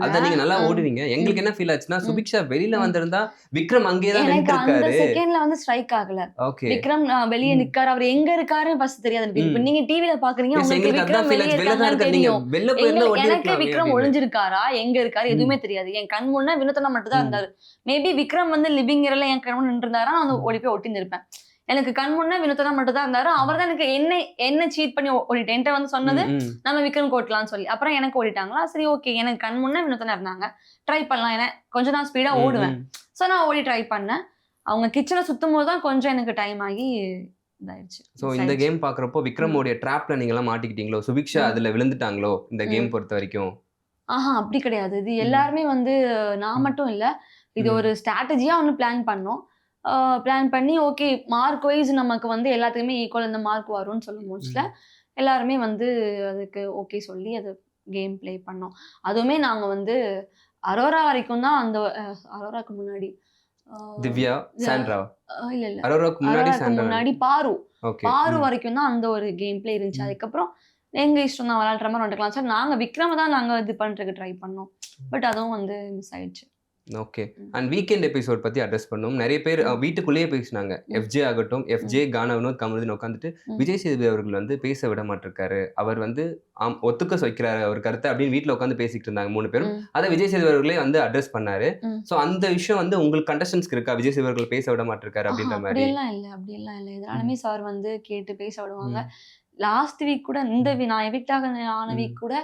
அதான் நீங்க நல்லா ஓடுவீங்க. எங்களுக்கு என்ன ஃபீல் ஆச்சுன்னா, சுபிக்ஷா வெளியில வந்திருந்தா விக்ரம் அங்கேயே தான் நின்னுட்டு இருக்காரு. அந்த செகண்ட்ல வந்து ஸ்ட்ரைக் ஆகல. விக்ரம் வெளிய நிக்காரு, அவர் எங்க இருக்காருன்னு ஃபர்ஸ்ட் தெரியாது. இப்ப நீங்க டிவில பாக்குறீங்க, உங்களுக்கு விக்ரம் வெளிய இருக்காருன்னு தெரியும். எனக்கு விக்ரம் ஒளிஞ்சிருக்காரா எங்க இருக்காரு எதுவுமே தெரியாது. என் கண் முன்ன வினோத் அண்ணா மட்டும் தான் இருந்தாரு. மேபி விக்ரம் வந்து லிவிங் ஏரியால என் கண் முன்ன நின்று இருந்தாரா, நான் வந்து ஓடி போய் ஒட்டி இருப்பேன். எனக்கு கண் முன்ன வினோத் அண்ணா மட்டும் தான் இருந்தாரு. அவர் தான் எனக்கு என்ன சீட் பண்ணி ஓடிட்டேன். என்கிட்ட வந்து சொன்னது நம்ம விக்ரம் கோட்டலாம்னு சொல்லி. அப்புறம் எனக்கு ஓடிட்டாங்களா, சரி ஓகே, எனக்கு கண் முன்ன வினோத் அண்ணா இருந்தாங்க, ட்ரை பண்ணலாம். ஏன்னா கொஞ்சம் நான் ஸ்பீடா ஓடுவேன். ஸோ நான் ஓடி ட்ரை பண்ணேன். அவங்க கிச்சனை சுத்தும் போது தான் கொஞ்சம் எனக்கு டைம் ஆகி இதாயிடுச்சு. ஸோ இந்த கேம் பாக்குறப்போ விக்ரமோடைய ட்ராப்ல நீங்க எல்லாம் மாட்டிக்கிட்டீங்களோ? சுபிக்ஷா அதுல விழுந்துட்டாங்களோ இந்த கேம் பொறுத்த வரைக்கும்? அப்படி கிடையாது. இது எல்லாருமே வந்து நான் மட்டும் இல்ல, இது ஒரு ஸ்ட்ராட்டஜியா ஒன்று பிளான் பண்ணி ஓகே மார்க் வைஸ் நமக்கு வந்து எல்லாத்துக்குமே ஈக்குவல் இந்த மார்க் வரும்னு சொல்லும் மோஸ்ட்ல எல்லாருமே வந்து அதுக்கு ஓகே சொல்லி அது கேம் பிளே பண்ணோம். அதுவுமே நாங்க வந்து அரோரா வரைக்கும் தான். அந்த அரோராக்கு முன்னாடி திவ்யா, சாண்ட்ரா இல்ல அரோராக்கு முன்னாடி பாரு வரைக்கும் தான் அந்த ஒரு கேம் பிளே இருந்துச்சு. அதுக்கப்புறம் எங்க இஷ்டம் தான் விளையாடுற மாதிரி வந்துக்கலாம் சார். நாங்க விக்ரம தான் நாங்க இது பண்றதுக்கு ட்ரை பண்ணோம். பட் அதுவும் வந்து மிஸ் ஆயிடுச்சு. ஓகே. அண்ட் வீக்கெண்ட் எபிசோட் பத்தி அட்ரஸ் பண்ணோம். நிறைய பேர் வீட்டுக்குள்ளேயே பேசினாங்க. எஃப்ஜே ஆகட்டும், எஃப்ஜே, கானா, வினோத், கமருதீன் உட்காந்துட்டு விஜய் சேதுபதி அவர்கள் வந்து பேச விட மாட்டிருக்காரு, அவர் வந்து ஒத்துக்க வைக்கிறாரு அவர் கருத்தை அப்படின்னு வீட்டுல உட்காந்து பேசிட்டு இருந்தாங்க 3 பேரும். அதை விஜய் சேதுபதி அவர்களே வந்து அட்ரஸ் பண்ணாரு. சோ அந்த விஷயம் வந்து உங்களுக்கு கண்டஸ்டன்ஸ்க்கு இருக்கா, விஜய் சேதுபதி அவர்கள் பேச விட மாட்டிருக்காரு அப்படின்ற மாதிரி? அப்படியெல்லாம் இல்ல. இதனாலுமே சார் வந்து கேட்டு பேச விடுவாங்க. லாஸ்ட் வீக் கூட நான் எவிக்ட் ஆன வீக் கூட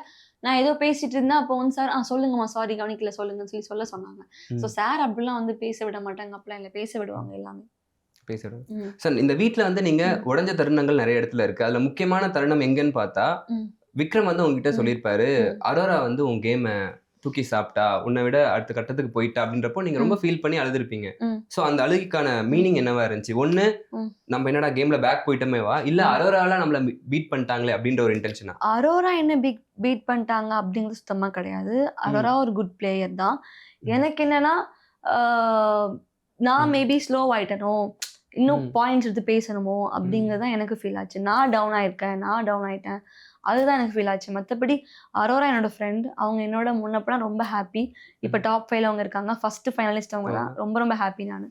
நான் ஏதோ பேசிட்டு இருந்தேன். அப்போ வந்து சார் சொல்லுங்கம்மா, சாரி கவனிக்கல, சொல்லுங்கன்னு சொல்லி சொன்னாங்க. ஸோ சார் அப்படிலாம் வந்து பேச விட மாட்டாங்க, அப்படிலாம் இல்லை, பேச விடுவாங்க எல்லாமே. பேச விடுவாங்க. சார் இந்த வீட்டில் வந்து நீங்க உடஞ்ச தருணங்கள் நிறைய இடத்துல இருக்கு. அதுல முக்கியமான தருணம் எங்கன்னு பார்த்தா, விக்ரம் வந்து உங்ககிட்ட சொல்லியிருப்பாரு, அரோரா வந்து உன் கேமை தூக்கி சாப்பிட்டா, உன்னை விட அடுத்த கட்டத்துக்கு போயிட்டா அப்படின்றப்போ நீங்க ரொம்ப ஃபீல் பண்ணி அழுதுருப்பீங்க. சோ அந்த அழுகைக்கான மீனிங் என்னவா இருந்துச்சு? ஒண்ணு, நம்ம என்னடா கேம்ல பேக் போயிட்டோமேவா, இல்ல அரோரால நம்மள பீட் பண்ணிட்டாங்களே அப்படின்ற ஒரு இன்டென்ஷனா? அரோரா என்ன பீட் பண்ணிட்டாங்க அப்படிங்கிறது சுத்தமா கிடையாது. அரோரா ஒரு குட் பிளேயர் தான். எனக்கு என்னன்னா, நான் மேபி ஸ்லோ ஆயிட்டனோ, இன்னும் பாயிண்ட்ஸ் எடுத்து பேசணுமோ அப்படிங்கறதான் எனக்கு ஃபீல் ஆச்சு. நான் டவுன் ஆயிட்டேன், அதுதான் எனக்கு ஃபீல் ஆச்சு. மற்றபடி அரோரா என்னோட ஃப்ரெண்ட், அவங்க என்னோட முன்னப்பெல்லாம் ரொம்ப ஹாப்பி. இப்போ டாப் 5ல அவங்க இருக்காங்க, ஃபர்ஸ்ட் ஃபைனலிஸ்ட் அவங்க தான். ரொம்ப ரொம்ப ஹாப்பி நான்.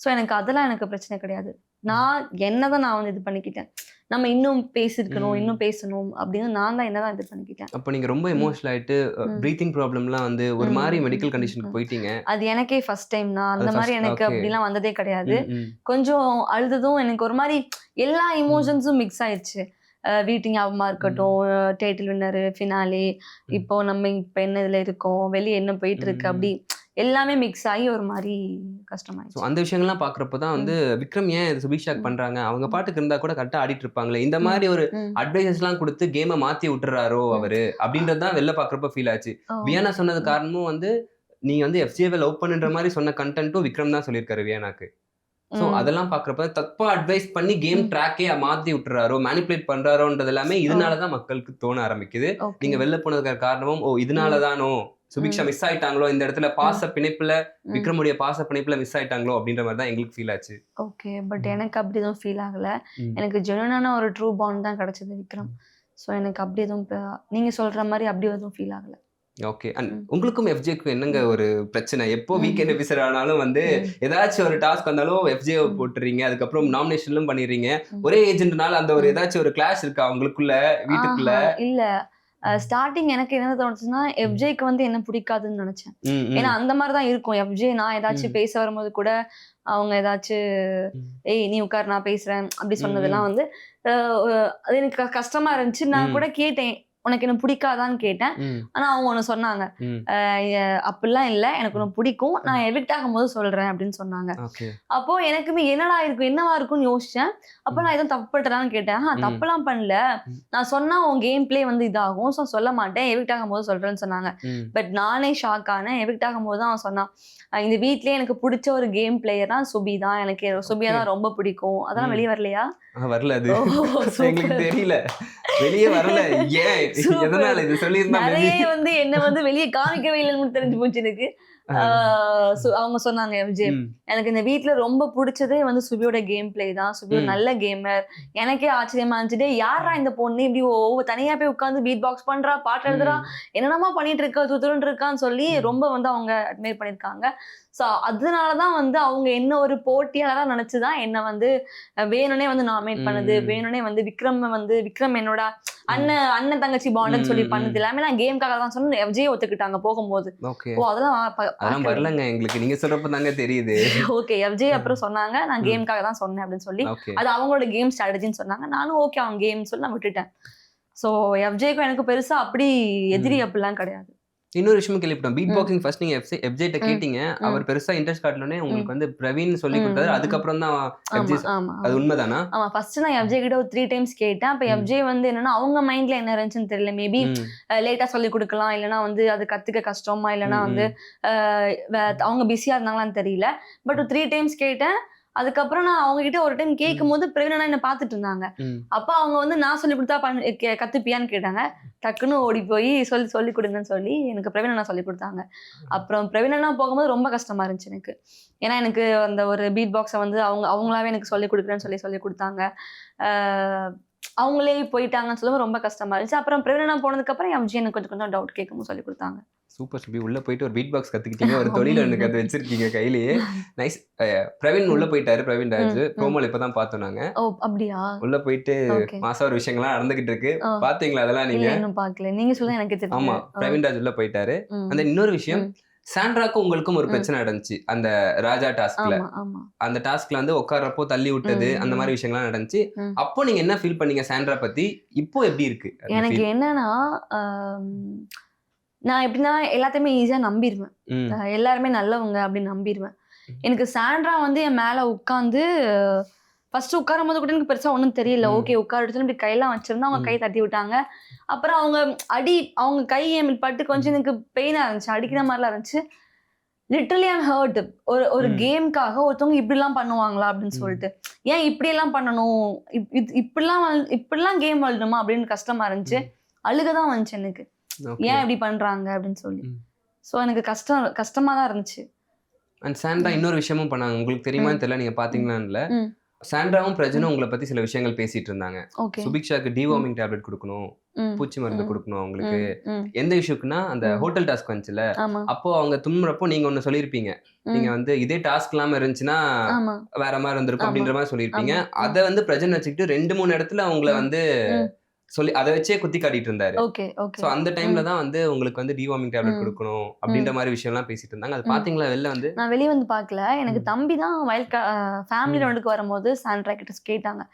ஸோ எனக்கு அதெல்லாம் எனக்கு பிரச்சனை கிடையாது. நான் என்னதான் நான் வந்து இது பண்ணிக்கிட்டேன், நம்ம இன்னும் பேசிருக்கணும், இன்னும் பேசணும் அப்படின்னு நான் தான் என்னதான் இது பண்ணிக்கிட்டேன். அப்போ நீங்க ரொம்ப எமோஷனல் ஆயிட்டு பிரீத்திங் ப்ராப்ளம்லாம் வந்து ஒரு மாதிரி மெடிக்கல் கண்டிஷனுக்கு போயிட்டீங்க. அது எனக்கே ஃபர்ஸ்ட் டைம் தான். அந்த மாதிரி எனக்கு அப்படிலாம் வந்ததே கிடையாது. கொஞ்சம் அழுததும் எனக்கு ஒரு மாதிரி எல்லா இமோஷன்ஸும் மிக்ஸ் ஆயிடுச்சு. வீட்டிங் ஞாபகமா இருக்கட்டும், டைட்டில் வின்னரு, ஃபினாலே, இப்போ நம்ம இப்போ என்ன இதுல இருக்கோம், வெளியே என்ன போயிட்டு இருக்கு, அப்படி எல்லாமே மிக்ஸ் ஆகி ஒரு மாதிரி கஷ்டமாயிடுச்சு. அந்த விஷயங்கள்லாம் பாக்குறப்பதான் வந்து விக்ரம் ஏன் இது சுபிக்ஷாக்கு பண்றாங்க, அவங்க பாட்டுக்கு இருந்தா கூட கரெக்டா ஆடிட்டு இருப்பாங்களே, இந்த மாதிரி ஒரு அட்வைசஸ் எல்லாம் கொடுத்து கேமை மாத்தி விட்டுறாரோ அவரு அப்படின்றதுதான் வெளில பாக்குறப்ப ஃபீல் ஆச்சு. வியானா சொன்னது காரணமும் வந்து நீங்க வந்து எஃப்ஜேவை லவ் பண்ணுன்ற மாதிரி சொன்ன கண்டென்ட்டும் விக்ரம் தான் சொல்லியிருக்காரு வியானாக்கு. சோ அதெல்லாம் பாக்குறப்ப தப்பா அட்வைஸ் பண்ணி கேம் ட்ராக்கே மாத்தி விட்டுறாரோ, மேனிபுலேட் பண்றாரோன்றது எல்லாமே இதனாலதான் மக்களுக்கு தோண ஆரம்பிக்குது. நீங்க வெளில போனதுக்கு காரணமும் இதனாலதானோ சுபிக்ஷா மிஸ் ஆயிட்டாங்களோ இந்த இடத்துல பாச பிணைப்புல விக்ரமுடைய பாச பிணைப்புல மிஸ் ஆயிட்டாங்களோ அப்படின்ற மாதிரி தான் எங்களுக்கு ஃபீல் ஆச்சு. ஓகே, பட் எனக்கு அப்படி எதுவும் ஃபீல் ஆகல. எனக்கு ஜெனுவனான ஒரு ட்ரூ பாண்ட் தான் கிடைச்சது விக்ரம். ஸோ எனக்கு அப்படி எதுவும் நீங்க சொல்ற மாதிரி அப்படி எதுவும் ஃபீல் ஆகல. ஓகே. அண்ட் உங்களுக்கும் எஃப்ஜேக்கும் என்னங்க ஒரு பிரச்சனை? எப்போ வீக்கெண்ட் எபிசோட் ஆனாலும் வந்து ஏதாச்சும் ஒரு டாஸ்க் வந்தாலும் எஃப்ஜே போட்டுறீங்க, அதுக்கப்புறம் நாமினேஷன்லும் பண்ணிடுறீங்க. ஒரே ஏஜென்ட்னால அந்த ஒரு ஏதாச்சும் ஒரு கிளாஷ் இருக்கா உங்களுக்குள்ள வீட்டுக்குள்ள? இல்ல, ஸ்டார்டிங் எனக்கு என்ன தோணுச்சுன்னா எஃப்ஜேக்கு வந்து என்ன பிடிக்காதுன்னு நினைச்சேன். ஏன்னா அந்த மாதிரிதான் இருக்கும் எஃப்ஜே. நான் ஏதாச்சும் பேச வரும்போது கூட அவங்க ஏதாச்சும் ஏய் நீ உட்கார் நான் பேசுறேன் அப்படி சொன்னதெல்லாம் வந்து அது எனக்கு கஷ்டமா இருந்துச்சு. நான் கூட கேட்டேன் உனக்கு என்ன பிடிக்காதான்னு கேட்டேன். ஆனா அவங்க ஒண்ணு சொன்னாங்க, அப்படிலாம் இல்ல எனக்கு ஒண்ணு பிடிக்கும், நான் எவிக்ட் ஆகும் போது சொல்றேன் அப்படின்னு சொன்னாங்க. அப்போ எனக்குமே என்னடா இருக்கும் என்னவா இருக்கும்னு யோசிச்சேன். அப்ப நான் எதுவும் தப்பு பண்றேன்னு கேட்டேன். தப்புலாம் பண்ணல, நான் சொன்னா உன் கேம் பிளே வந்து இதாகும், ஸோ சொல்ல மாட்டேன், எவிக்ட் ஆகும் போது சொல்றேன்னு சொன்னாங்க. பட் நானே ஷாக் ஆனேன். எவிக்ட் ஆகும் போது தான் அவன் சொன்னான், இந்த வீட்லயே எனக்கு பிடிச்ச ஒரு கேம் பிளேயர்னா சுபி தான், எனக்கு சுபியா தான் ரொம்ப பிடிக்கும். அதெல்லாம் வெளியே வரலையா? வரல, அது எங்களுக்கு தெரியல, வெளியே வரல. ஏன் எதனால இது சொல்லியிருந்தா நிறைய வந்து என்ன வந்து வெளியே காமிக்கவே இல்லைன்னு தெரிஞ்சு போச்சு எனக்கு. அவங்க சொன்னாங்க விஜய் எனக்கு இந்த வீட்டுல ரொம்ப பிடிச்சதே வந்து சுபியோட கேம் பிளே தான், சுபி ஒரு நல்ல கேமர். எனக்கே ஆச்சரியமா இருந்துச்சு, யாரா இந்த பொண்ணு இப்படி தனியா போய் உட்காந்து பீட் பாக்ஸ் பண்றா, பாட்டு எழுதுறா, என்னென்னமா பண்ணிட்டு இருக்கா, துருன்னு இருக்கான்னு சொல்லி ரொம்ப வந்து அவங்க அட்மையர் பண்ணிருக்காங்க. ஸோ அதனாலதான் வந்து அவங்க என்ன ஒரு போட்டியாளரா நினைச்சுதான் என்ன வந்து வேணும்னே வந்து நாமினேட் பண்ணுது, வேணும்னே வந்து விக்ரம் என்னோட அண்ணன் தங்கச்சி பாண்டுன்னு சொல்லி பண்ணது எல்லாமே நான் கேம்காக தான் சொன்னேன். எஃப்ஜே ஒத்துக்கிட்டாங்க போகும்போது. அதெல்லாம் வரலங்க எங்களுக்கு, நீங்க சொல்றப்ப தாங்க தெரியுது. ஓகே, எஃப்ஜே அப்புறம் சொன்னாங்க நான் கேம்காக தான் சொன்னேன் அப்படின்னு சொல்லி, அது அவங்களோட கேம் ஸ்ட்ராட்டஜின்னு சொன்னாங்க. நானும் ஓகே அவங்க கேம் சொல்லி நான் விட்டுட்டேன். ஸோ எஃப்ஜேக்கும் எனக்கு பெருசா அப்படி எதிரி அப்படிலாம் கிடையாது. இன்னொரு விஷயம் கேள்விப்பட்டோம், பீட் பாக்ஸிங் ஃபர்ஸ்ட் நீங்க எஃப்ஜே கேட்டீங்க, அவர் பெருசா இன்ட்ரெஸ்ட் காட்டலனே உங்களுக்கு வந்து பிரவீன் சொல்லி கொடுத்தாரு, அதுக்கப்புறம் தான் அது உண்மைதானா? ஆமா, ஃபர்ஸ்ட் நான் எஃப்ஜே கிட்ட ஒரு 3 times கேட்டேன். அப்ப எஃப்ஜே வந்து என்னன்னா அவங்க மைண்ட்ல என்ன இருந்துச்சுன்னு தெரியல, மேபி லேட்டா சொல்லி கொடுக்கலாம், இல்லைன்னா வந்து அது கத்துக்க கஷ்டமா, இல்லைன்னா வந்து அவங்க பிஸியா இருந்தாங்களான்னு தெரியல. பட் 3 times கேட்டேன். அதுக்கப்புறம் நான் அவங்க கிட்ட ஒரு டைம் கேட்கும் போது பிரவீனா என்ன பாத்துட்டு இருந்தாங்க. அப்ப அவங்க வந்து நான் சொல்லி கொடுத்தா கத்துப்பியான்னு கேட்டாங்க. டக்குன்னு ஓடி போய் சொல்லி கொடுங்கன்னு சொல்லி எனக்கு பிரவீனா சொல்லி கொடுத்தாங்க. அப்புறம் பிரவீனா போகும்போது ரொம்ப கஷ்டமா இருந்துச்சு எனக்கு. ஏன்னா எனக்கு அந்த ஒரு பீட் பாக்ஸை வந்து அவங்களாவே எனக்கு சொல்லி கொடுக்குறேன்னு சொல்லி கொடுத்தாங்க. அவங்களே போயிட்டாங்கன்னு சொல்லும்போது ரொம்ப கஷ்டமா இருந்துச்சு. அப்புறம் பிரவீனா போனதுக்கு அப்புறம் எம்ஜி எனக்கு கொஞ்சம் டவுட் கேட்கும்போது சொல்லி கொடுத்தாங்க. சூப்பர் சுபி, உள்ள போயிட்டு ஒரு பீட் பாக்ஸ் கத்துக்கிட்டீங்க, ஒரு தொழில் ஒன்று கத்து வச்சிருக்கீங்க கையிலேயே. நைஸ். பிரவீன் உள்ள போயிட்டாரு, பிரவீன் ராஜ் ப்ரோமோல இப்பதான் பார்த்தோம் நாங்க. அப்படியா? உள்ள போயிட்டு மாசா ஒரு விஷயங்கள்லாம் நடந்துகிட்டு இருக்கு, பாத்தீங்களா? அதெல்லாம் நீங்க இன்னும் பாக்கல, நீங்க சொல்லுங்க எனக்கு தெரியும். ஆமா, பிரவீன் ராஜ் உள்ள போயிட்டாரு. அந்த இன்னொரு விஷயம், சாண்ட்ராக்கும் உங்களுக்கும் ஒரு பிரச்சனை நடந்துச்சு அந்த ராஜா டாஸ்க்ல. அந்த டாஸ்க்ல வந்து உட்கார்றப்போ தள்ளி விட்டது, அந்த மாதிரி விஷயங்கள்லாம் நடந்துச்சு. அப்போ நீங்க என்ன ஃபீல் பண்ணீங்க சாண்ட்ரா பத்தி? இப்போ எப்படி இருக்கு? எனக்கு என்னன்னா, நான் எப்படின்னா எல்லாத்தையுமே ஈஸியா நம்பிடுவேன், எல்லாருமே நல்லவங்க அப்படின்னு நம்பிடுவேன். எனக்கு சாண்ட்ரா வந்து என் மேல உட்காந்து ஃபர்ஸ்ட் உட்காரும் போது கூட எனக்கு பெருசா ஒன்றும் தெரியல. ஓகே உட்கார இப்படி கையெல்லாம் வச்சிருந்தா அவங்க கை தட்டி விட்டாங்க. அப்புறம் அவங்க கை என் பட்டு கொஞ்சம் எனக்கு பெயினா இருந்துச்சு, அடிக்கிற மாதிரிலாம் இருந்துச்சு. Literally I'm hurt. ஒரு கேம்காக ஒருத்தவங்க இப்படிலாம் பண்ணுவாங்களா அப்படின்னு சொல்லிட்டு, ஏன் இப்படியெல்லாம் பண்ணணும், இப்படிலாம் கேம் விளையாடணுமா அப்படின்னு கஷ்டமா இருந்துச்சு. அழுகதான் வந்துச்சு எனக்கு, ஏன் இப்படி பண்றாங்க அப்படின்னு சொல்லி. ஸோ எனக்கு கஷ்டமா தான் இருந்துச்சு. அண்ட் சாண்ட்ரா இன்னொரு விஷயமும் பண்ணாங்க, உங்களுக்கு தெரியுமான்னு தெரியல, நீங்க பாத்தீங்களான்னு. சாண்ட்ராவும் பிரஜனும் உங்களை பத்தி சில விஷயங்கள் பேசிட்டு இருந்தாங்க. சுபிக்ஷாக்கு டிவார்மிங் டேப்லெட் கொடுக்கணும், பூச்சி மருந்து கொடுக்கணும் அவங்களுக்கு. எந்த இஷ்யூக்குன்னா அந்த ஹோட்டல் டாஸ்க் வந்துச்சுல, அப்போ அவங்க தும்முறப்போ நீங்க ஒண்ணு சொல்லியிருப்பீங்க, நீங்க வந்து இதே டாஸ்க் இல்லாம இருந்துச்சுன்னா வேற மாதிரி இருந்திருக்கும் அப்படின்ற மாதிரி சொல்லியிருப்பீங்க. அதை வந்து பிரஜன் வச்சுக்கிட்டு 2-3 இடத்துல அவங்கள வந்து சொல்லி அதை வச்சே குத்தி காட்டிட்டு இருந்தாரு. சோ அந்த டைம்ல தான் வந்து உங்களுக்கு வந்து டிவார்மிங் டேப்லெட் கொடுக்கணும் அப்படின்ற மாதிரி விஷயம் எல்லாம் பேசிட்டு இருந்தாங்க. அது பாத்தீங்களா? வெளில வந்து நான் வெளியே வந்து பாக்கல, எனக்கு தம்பி தான் ஃபேமிலி ரவுண்டுக்கு வரும்போது சாண்ட்ரா கிட்ட கேட்டாங்க,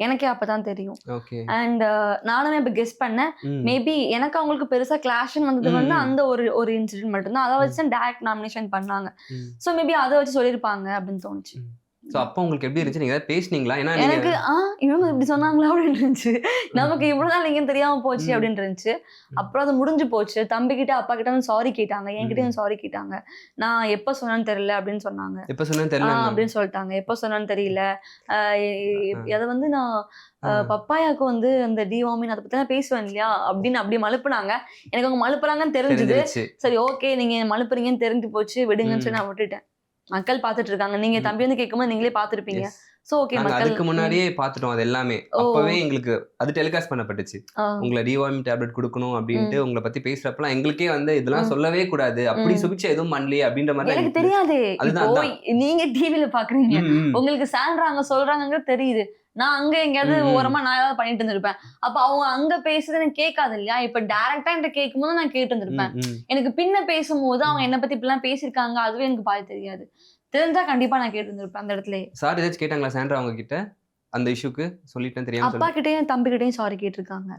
எனக்கே அப்பதான் தெரியும். அண்ட் நானுமே இப்ப கெஸ் பண்ணேன், மேபி எனக்கு அவங்களுக்கு பெருசா கிளாஷ் வந்தது வந்து அந்த ஒரு இன்சிடென்ட் மட்டும்தான், அதை வச்சு டைரக்ட் நாமினேஷன் பண்ணாங்க. சோ மேபி அதை வச்சு சொல்லியிருப்பாங்க அப்படின்னு தோணுச்சு. ஸோ அப்போ உங்களுக்கு எப்படி இருந்துச்சு? நீங்க ஏதாவது பேசுனீங்களா? ஏன்னா நீங்க எனக்கு இவங்க இப்படி சொன்னாங்களா அப்படின்னு இருந்துச்சு. நமக்கு இவ்வளவுதான் இல்லைங்கன்னு தெரியாம போச்சு அப்படின்னு இருந்துச்சு. அப்புறம் அது முடிஞ்சு போச்சு. தம்பி கிட்ட அப்பா கிட்ட வந்து சாரி கேட்டாங்க, என்கிட்டயும் சாரி கேட்டாங்க. நான் எப்ப சொன்னேன்னு தெரியல அப்படின்னு சொன்னாங்க. எப்ப சொன்னேன்னு தெரியல அப்படின்னு சொல்லிட்டாங்க. எப்ப சொன்னேன்னு தெரியல. அதை வந்து நான் பப்பாயாவுக்கு வந்து அந்த டிவார்மிங் அதை பத்தி நான் பேசுவேன் இல்லையா அப்படின்னு அப்படியே மழுப்புனாங்க. எனக்கு அவங்க மழுப்புறாங்கன்னு தெரிஞ்சது. சரி ஓகே நீங்க மழுப்புறீங்கன்னு தெரிஞ்சு போச்சு விடுங்கன்னு சொல்லி நான் விட்டுட்டேன். மக்கள் பாத்துட்டு இருக்காங்க. நீங்க தம்பி வந்து கேட்கும்போது நீங்களே பாத்துருப்பீங்க. சோ ஓகே மக்கள் அதுக்கு முன்னாடியே பாத்துட்டோம் அது எல்லாமே. அப்பவே எங்களுக்கு அது டெலிகாஸ்ட் பண்ணப்பட்டுச்சு. உங்களை டிவார்மிங் டேப்லெட் கொடுக்கணும் அப்படின்ட்டு உங்களை பத்தி பேசுறப்பலாம் எங்களுக்கே வந்து இதெல்லாம் சொல்லவே கூடாது. அப்படி சுபிக்ஷா எதுவும் பண்ணலையே அப்படின்ற மாதிரி எனக்கு தெரியாது. நீங்க டிவில பாக்குறீங்க, உங்களுக்கு சாண்ட்ரா அங்க சொல்றாங்க தெரியுது. நான் அங்க எங்கேயாவது ஓரமா நான் ஏதாவது பண்ணிட்டு இருந்திருப்பேன். அப்ப அவங்க அங்க பேசுறது எனக்கு கேட்காது இல்லையா? இப்ப டைரக்டா என்கிட்ட கேட்கும் போது நான் கேட்டு இருந்திருப்பேன். எனக்கு பின்ன பேசும்போது அவங்க என்ன பத்தி இப்படிலாம் பேசியிருக்காங்க அதுவே எனக்கு பாதி தெரியாது. தெரிஞ்சா கண்டிப்பா நான் கேட்டு இருந்திருப்பேன் அந்த இடத்துல. சார் ஏதாச்சும் கேட்டாங்களா சாண்ட்ரா அவங்க கிட்ட அந்த இஷ்யூக்கு? சொல்லிட்டேன் தெரியாம. அப்பா கிட்டயும் தம்பி கிட்டயும் சாரி கேட்டிருக்காங்க.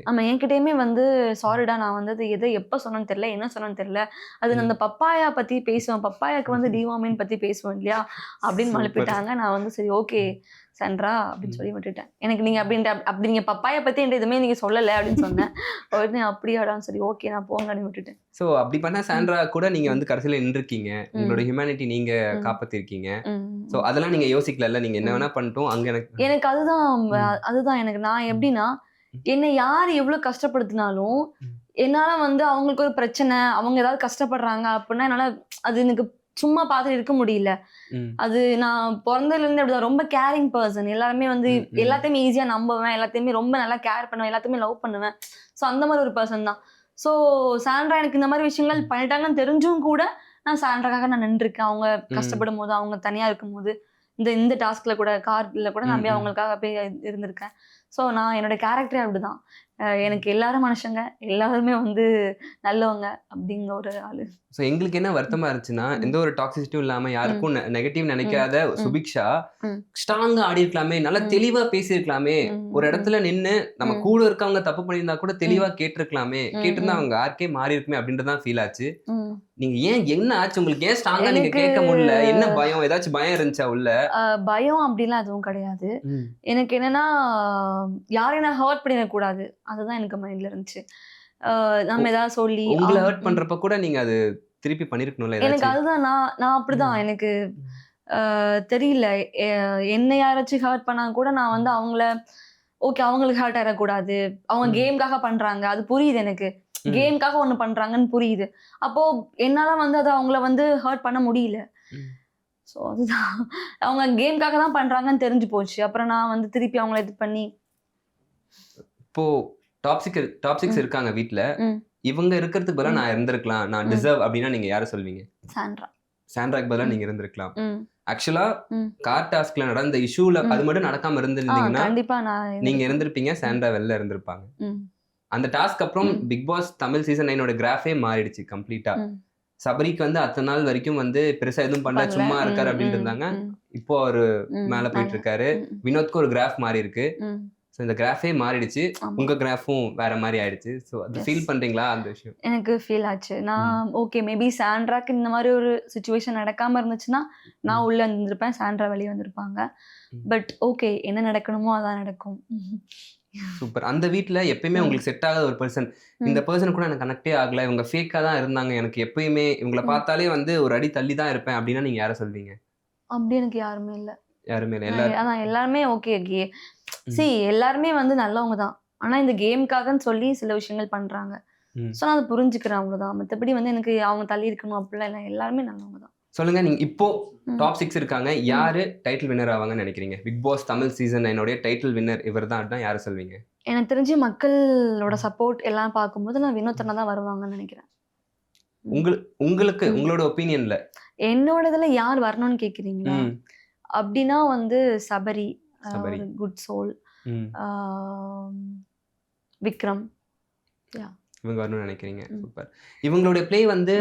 ஆமா என்கிட்டயுமே வந்து சாரிடா நான் வந்து எதை எப்ப சொன்னேன்னு தெரியல, என்ன சொன்னேன்னு தெரியல. அது அந்த பப்பாயா பத்தி பேசுவேன், பப்பாயாக்கு வந்து டிவார்மின் பத்தி பேசுவேன் இல்லையா அப்படின்னு மழுப்பிட்டாங்க. நான் வந்து சரி ஓகே சாண்ட்ரா அப்படின்னு சொல்லி விட்டுட்டேன். எனக்கு நீங்க அப்படி நீங்க பப்பாயா பத்தி என்கிட்ட எதுவுமே நீங்க சொல்லல அப்படின்னு சொன்னேன். உடனே அப்படியாடான்னு சரி ஓகே நான் போங்கன்னு விட்டுட்டேன். சோ அப்படி பண்ணா சாண்ட்ரா கூட நீங்க வந்து கடைசியில நின்றுக்கீங்க. உங்களோட ஹியூமனிட்டி நீங்க காப்பாத்திருக்கீங்க. சோ அதெல்லாம் நீங்க யோசிக்கல. நீங்க என்ன வேணா பண்ணிட்டோம். அங்க எனக்கு அதுதான் எனக்கு நான் எப்படின்னா என்னை யார் எவ்வளவு கஷ்டப்படுத்தினாலும் என்னால வந்து அவங்களுக்கு ஒரு பிரச்சனை அவங்க ஏதாவது கஷ்டப்படுறாங்க அப்படின்னா என்னால அது எனக்கு சும்மா பார்த்துட்டு இருக்க முடியல. அது நான் பிறந்ததுல இருந்து அப்படிதான் ரொம்ப கேரிங் பர்சன். எல்லாருமே வந்து எல்லாத்தையுமே ஈஸியா நம்புவேன், எல்லாத்தையுமே ரொம்ப நல்லா கேர் பண்ணுவேன், எல்லாத்தையுமே லவ் பண்ணுவேன். ஸோ அந்த மாதிரி ஒரு பர்சன் தான். ஸோ சாண்ட்ரா எனக்கு இந்த மாதிரி விஷயங்கள் பண்ணிட்டாங்கன்னு தெரிஞ்சும் கூட நான் சாண்ட்ராக்காக நான் நின்றுருக்கேன். அவங்க கஷ்டப்படும் போது அவங்க தனியா இருக்கும் போது இந்த டாஸ்க்ல கூட கார்ல கூட நான் போய் அவங்களுக்காக போய் இருந்திருக்கேன். ஸோ நான் என்னோட கேரக்டரே அப்படிதான். எனக்கு எல்லாரும் மனுஷங்க, எல்லாருமே வந்து நல்லவங்க அப்படிங்கிற ஒரு ஆளு. ஸோ எங்களுக்கு என்ன வருத்தமா இருந்துச்சுன்னா எந்த ஒரு டாக்ஸிசிட்டியும் இல்லாம யாருக்கும் நெகட்டிவ் நினைக்காத சுபிக்ஷா ஸ்ட்ராங்கா ஆடி இருக்கலாமே, நல்லா தெளிவா பேசியிருக்கலாமே, ஒரு இடத்துல நின்று நம்ம கூட இருக்கவங்க தப்பு பண்ணியிருந்தா கூட தெளிவா கேட்டிருக்கலாமே, கேட்டிருந்தா அவங்க யாருக்கே மாறி இருக்குமே அப்படின்றதான் ஃபீல் ஆச்சு. நீங்க என்ன ஆச்சு உங்களுக்கு? ஏன் ஸ்ட்ராங்கா நீங்க கேட்க முடியல? என்ன பயம்? ஏதாச்சும் பயம் இருந்துச்சா உள்ள? பயம் அப்படிலாம் எதுவும் கிடையாது. எனக்கு என்னன்னா யாரையும் நான் ஹர்ட் பண்ணிடக்கூடாது, அதுதான் எனக்கு மைண்ட்ல இருந்துச்சு. நம்ம ஏதாவது சொல்லி உங்களை ஹர்ட் பண்றப்ப கூட நீங்க அது திருப்பி பண்ணிருக்கணும்ல. எனக்கு அதுதான் நான் அப்படிதான். எனக்கு தெரியல, என்ன யாராச்சும் ஹர்ட் பண்ணா கூட நான் வந்து அவங்கள ஓகே அவங்களுக்கு ஹர்ட் ஆயிடக்கூடாது, அவங்க கேம்காக பண்றாங்க அது புரியுது எனக்கு. கேம்காக ஒண்ணு பண்றாங்கன்னு புரியுது. அப்போ என்னால வந்து அதை அவங்கள வந்து ஹர்ட் பண்ண முடியல. ஸோ அதுதான் அவங்க கேம்காக தான் பண்றாங்கன்னு தெரிஞ்சு போச்சு. அப்புறம் நான் வந்து திருப்பி அவங்கள இது பண்ணி இப்போ டாப்சிக்ஸ் இருக்காங்க வீட்ல. இவங்க இருக்கிறதுக்கு பதிலா நான் இருந்திருக்கலாம், நான் டிசர்வ் அப்படின்னா நீங்க யாரை சொல்வீங்க? சாண்ட்ராக்கு பதிலா நீங்க இருந்திருக்கலாம். ஆக்சுவலா கார் டாஸ்க்ல நடந்த இஷ்யூல அது மட்டும் நடக்காம இருந்திருந்தீங்கன்னா கண்டிப்பா நீங்க இருந்திருப்பீங்க, சாண்ட்ரா வெளில இருந்திருப்பாங்க. அந்த டாஸ்க் அப்புறம் பிக் பாஸ் தமிழ் சீசன் 9 கிராஃபே மாறிடுச்சு கம்ப்ளீட்டா. சபரிக்கு வந்து அத்தனை நாள் வரைக்கும் வந்து பெருசா எதுவும் பண்ணல, சும்மா இருக்காரு அப்படின்னு இருந்தாங்க. இப்போ அவரு மேல போயிட்டு இருக்காரு. வினோத்க்கு ஒரு கிராஃப் மாறி இருக்கு. ஸோ இந்த கிராஃபே மாறிடுச்சு, உங்க கிராஃபும் வேற மாதிரி ஆயிடுச்சு. ஸோ அது ஃபீல் பண்றீங்களா அந்த விஷயம்? எனக்கு ஃபீல் ஆச்சு. நான் ஓகே மேபி சாண்ட்ராக்கு இந்த மாதிரி ஒரு சுச்சுவேஷன் நடக்காம இருந்துச்சுன்னா நான் உள்ள இருந்திருப்பேன், சாண்ட்ரா வெளியே வந்திருப்பாங்க. பட் ஓகே என்ன நடக்கணுமோ அதான் நடக்கும். சூப்பர். அந்த வீட்ல எப்பயுமே உங்களுக்கு செட் ஆகாத ஒரு பர்சன், இந்த பர்சன் கூட எனக்கு கனெக்டே ஆகல, இவங்க ஃபேக்கா தான் இருந்தாங்க, எனக்கு எப்பயுமே இவங்கள பார்த்தாலே வந்து ஒரு அடி தள்ளி தான் இருப்பேன் அப்படின்னா நீங்க யாரை சொல்வீங்க? அப்படி எனக்கு யாருமே இல்ல. யாருமே இல்ல. எல்லாருமே ஓகே. எல்லாருமே வந்து நல்லவங்க தான். ஆனா இந்த கேம்காகன்னு சொல்லி சில விஷயங்கள் பண்றாங்க. சோ நான் அதை புரிஞ்சுக்கிறேன் அவ்வளவுதான். மத்தபடி வந்து எனக்கு அவங்க தள்ளி இருக்கணும் அப்படிலாம் இல்லை. எல்லாருமே நல்லவங்க தான். சொல்லுங்க, நீங்க இப்போ டாப் 6 இருக்காங்க, யாரு டைட்டில் வின்னர் ஆவாங்கன்னு நினைக்கிறீங்க? Bigg Boss Tamil season 9 title winner இவர்தான், யாரை சொல்வீங்க? எனக்கு தெரிஞ்சு மக்களோட சப்போர்ட் எல்லாம் பார்க்கும்போது நான் வினோத் அண்ணா தான் வருவாங்கன்னு நினைக்கிறேன். உங்களுக்கு உங்களோட ஒப்பீனியன்ல? என்னோட இதுல யார் வரணும்னு கேக்குறீங்களா? அப்படின்னா வந்து சபரி, குட் சோல், விக்ரம், இவங்க வரணும்னு நினைக்கிறீங்க. சூப்பர். இவங்களுடைய பிளே வந்து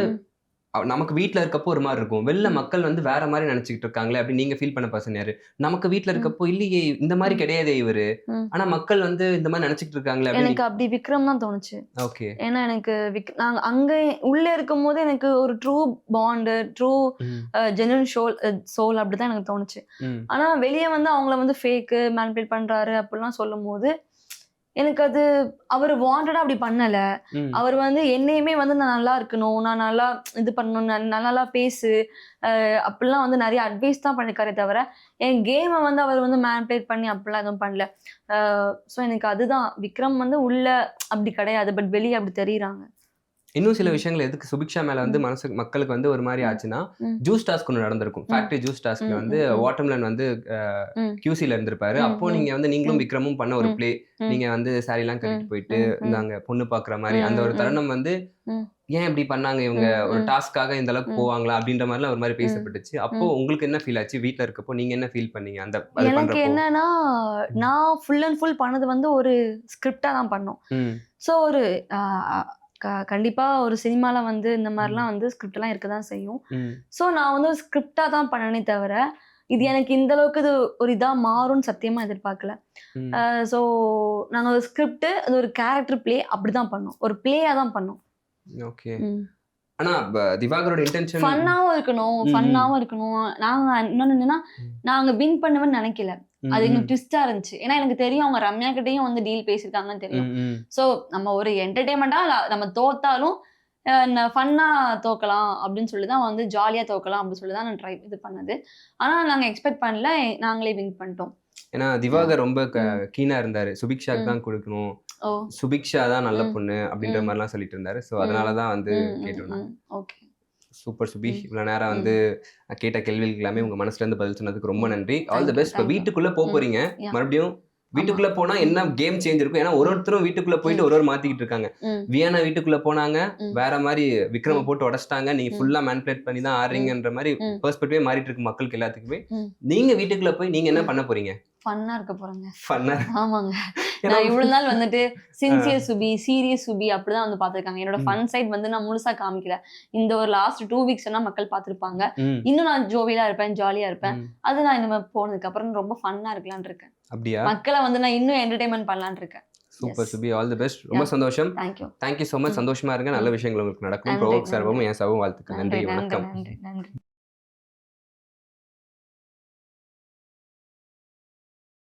நமக்கு வீட்ல இருக்கப்போ ஒரு மாதிரி இருக்கும், வெளில மக்கள் வந்து வேற மாதிரி நினைச்சுக்கிட்டு இருக்காங்களே அப்படின்னு நீங்க ஃபீல் பண்ண பர்சன் யாரு? நமக்கு வீட்ல இருக்கப்போ இல்லையே இந்த மாதிரி கிடையாதே இவரு, ஆனா மக்கள் வந்து இந்த மாதிரி நினைச்சுக்கிட்டு இருக்காங்களே அப்படின்னு. எனக்கு அப்படி விக்ரம் தான் தோணுச்சு. ஓகே. ஏன்னா எனக்கு நாங்க அங்க உள்ள இருக்கும்போது எனக்கு ஒரு true bond, true genuine soul அப்படிதான் எனக்கு தோணுச்சு. ஆனா வெளியே வந்து அவங்கள வந்து ஃபேக்கு மேனிபுலேட் பண்றாரு அப்படிலாம் சொல்லும் போது எனக்கு அது அவர் வாண்டடா அப்படி பண்ணல. அவர் வந்து என்னையுமே வந்து நான் நல்லா இருக்கணும், நான் நல்லா இது பண்ணணும், நல்லா பேசு அப்படிலாம் வந்து நிறைய அட்வைஸ் தான் பண்ணிருக்காரே தவிர என் கேமை வந்து அவர் வந்து மேனிபுலேட் பண்ணி அப்படிலாம் எதுவும் பண்ணல. ஸோ எனக்கு அதுதான் விக்ரம் வந்து உள்ள அப்படி கிடையாது, பட் வெளியே அப்படி தெரியுறாங்க. இன்னும் சில விஷயங்கள் எதுக்கு சுபிக்ஷா மேல வந்து மக்களுக்கு வந்து ஒரு மாதிரி ஆச்சுன்னா, ஜூஸ் டாஸ்க் ஒன்று நடந்திருக்கும். ஃபேக்டரி ஜூஸ் டாஸ்க்ல வந்து வாட்டர்மெலன் வந்து கியூசில இருந்திருப்பாரு. அப்போ நீங்க வந்து நீங்களும் விக்ரமும் பண்ண ஒரு பிளே, நீங்க வந்து சாரி எல்லாம் கட்டிட்டு போயிட்டு இருந்தாங்க பொண்ணு பாக்குற மாதிரி அந்த ஒரு தருணம் வந்து ஏன் இப்படி பண்ணாங்க இவங்க, ஒரு டாஸ்க்காக இந்த அளவுக்கு போவாங்களா அப்படின்ற மாதிரிலாம் ஒரு மாதிரி பேசப்பட்டுச்சு. அப்போ உங்களுக்கு என்ன ஃபீல் ஆச்சு? வீட்ல இருக்கப்போ நீங்க என்ன ஃபீல் பண்ணீங்க? அந்த எனக்கு என்னன்னா, நான் ஃபுல் அண்ட் ஃபுல் பண்ணது வந்து ஒரு ஸ்கிரிப்டா தான் பண்ணோம். ஸோ ஒரு கண்டிப்பா ஒரு சினிமால வந்து இந்த மாதிரிலாம் வந்து ஸ்கிரிப்ட் எல்லாம் இருக்கதான் செய்யும். ஸோ நான் வந்து ஒரு ஸ்கிரிப்டா தான் பண்ணனே தவிர இது எனக்கு இந்த அளவுக்கு இது ஒரு இதா மாறும்னு சத்தியமா எதிர்பார்க்கல. ஸோ நாங்க ஒரு ஸ்கிரிப்ட், அது ஒரு கேரக்டர் பிளே அப்படிதான் பண்ணோம், ஒரு பிளேயா தான் பண்ணோம். ஓகே. ஆனா திவாகரோட இன்டென்ஷன் ஃபன்னாவும் இருக்கணும். நாங்க இன்னொன்னு என்னன்னா, நாங்க வின் பண்ணுவேன்னு நினைக்கல. அது எங்களுக்கு ட்விஸ்டா இருந்துச்சு. ஏன்னா எனக்கு தெரியும் அவங்க ரம்யா கிட்டயும் வந்து டீல் பேசியிருக்காங்கன்னு தெரியும். ஸோ நம்ம ஒரு என்டர்டைன்மெண்டா நம்ம தோத்தாலும் ஃபன்னா தோக்கலாம் அப்படின்னு சொல்லி தான் வந்து ஜாலியா தோக்கலாம் அப்படின்னு சொல்லி தான் நான் இது பண்ணது. ஆனா நாங்க எக்ஸ்பெக்ட் பண்ணல, நாங்களே வின் பண்ணிட்டோம். ஏன்னா திவாகர் ரொம்ப கீனா இருந்தாரு, சுபிக்ஷாக்கு தான் கொடுக்கணும், சுபிக்ஷா தான் நல்ல பொண்ணு அப்படின்ற மாதிரிலாம் சொல்லிட்டு இருந்தாரு. ஸோ அதனாலதான் வந்து கேட்டோம். ஓகே, சூப்பர் சுபி. இவ்வளவு நேரம் வந்து கேட்ட கேள்விகளுக்கு எல்லாமே உங்க மனசுல இருந்து பதில் சொன்னதுக்கு ரொம்ப நன்றி. All the best. இப்போ வீட்டுக்குள்ள போறீங்க, மறுபடியும் வீட்டுக்குள்ள போனா என்ன கேம் சேஞ்ச் இருக்கும்? ஏன்னா ஒருத்தரும் வீட்டுக்குள்ள போயிட்டு ஒரு மாத்திக்கிட்டு இருக்காங்க. வியானா வீட்டுக்குள்ள போனாங்க, வேற மாதிரி விக்ரம போட்டு உடச்சிட்டாங்க, நீங்க ஃபுல்லா மேனிபுலேட் பண்ணி தான் ஆடுறீங்கன்ற மாதிரி பெர்ஸ்பெக்டிவே மாறிட்டு இருக்கு மக்களுக்கு எல்லாத்துக்குமே. நீங்க வீட்டுக்குள்ள போய் நீங்க என்ன பண்ண போறீங்க? ஃபன்னா இருக்க போறேங்க. ஃபன்னா? ஆமாங்க. நான் இவ்வளவு நாள் வந்துட்டு சின்சியர் சுபி, சீரியஸ் சுபி அப்படிதான் வந்து பாத்துருக்காங்க. என்னோட ஃபன் சைட் வந்து நான் முழுசா காமிக்கல. இந்த ஒரு லாஸ்ட் 2 வீக்ஸ் மக்கள் பாத்துருப்பாங்க. இன்னும் நான் ஜோவியலா இருப்பேன், ஜாலியா இருப்பேன். அது நான் இந்த போனதுக்கு அப்புறம் ரொம்ப ஃபன்னா இருக்கலாம்னு இருக்கேன். அப்படியா? மக்களை வந்து நான் இன்னும் என்டர்டைன்மெண்ட் பண்ணலாம்னு இருக்கேன். Super Subi, all the best. ரொம்ப சந்தோஷம். Thank you so much. சந்தோஷமா இருங்க, நல்ல விஷயங்கள் உங்களுக்கு நடக்கும். ப்ரோக் சார்பாகவும் என் சார்பாகவும் வாழ்த்துக்கள். நன்றி, வணக்கம். நன்றி.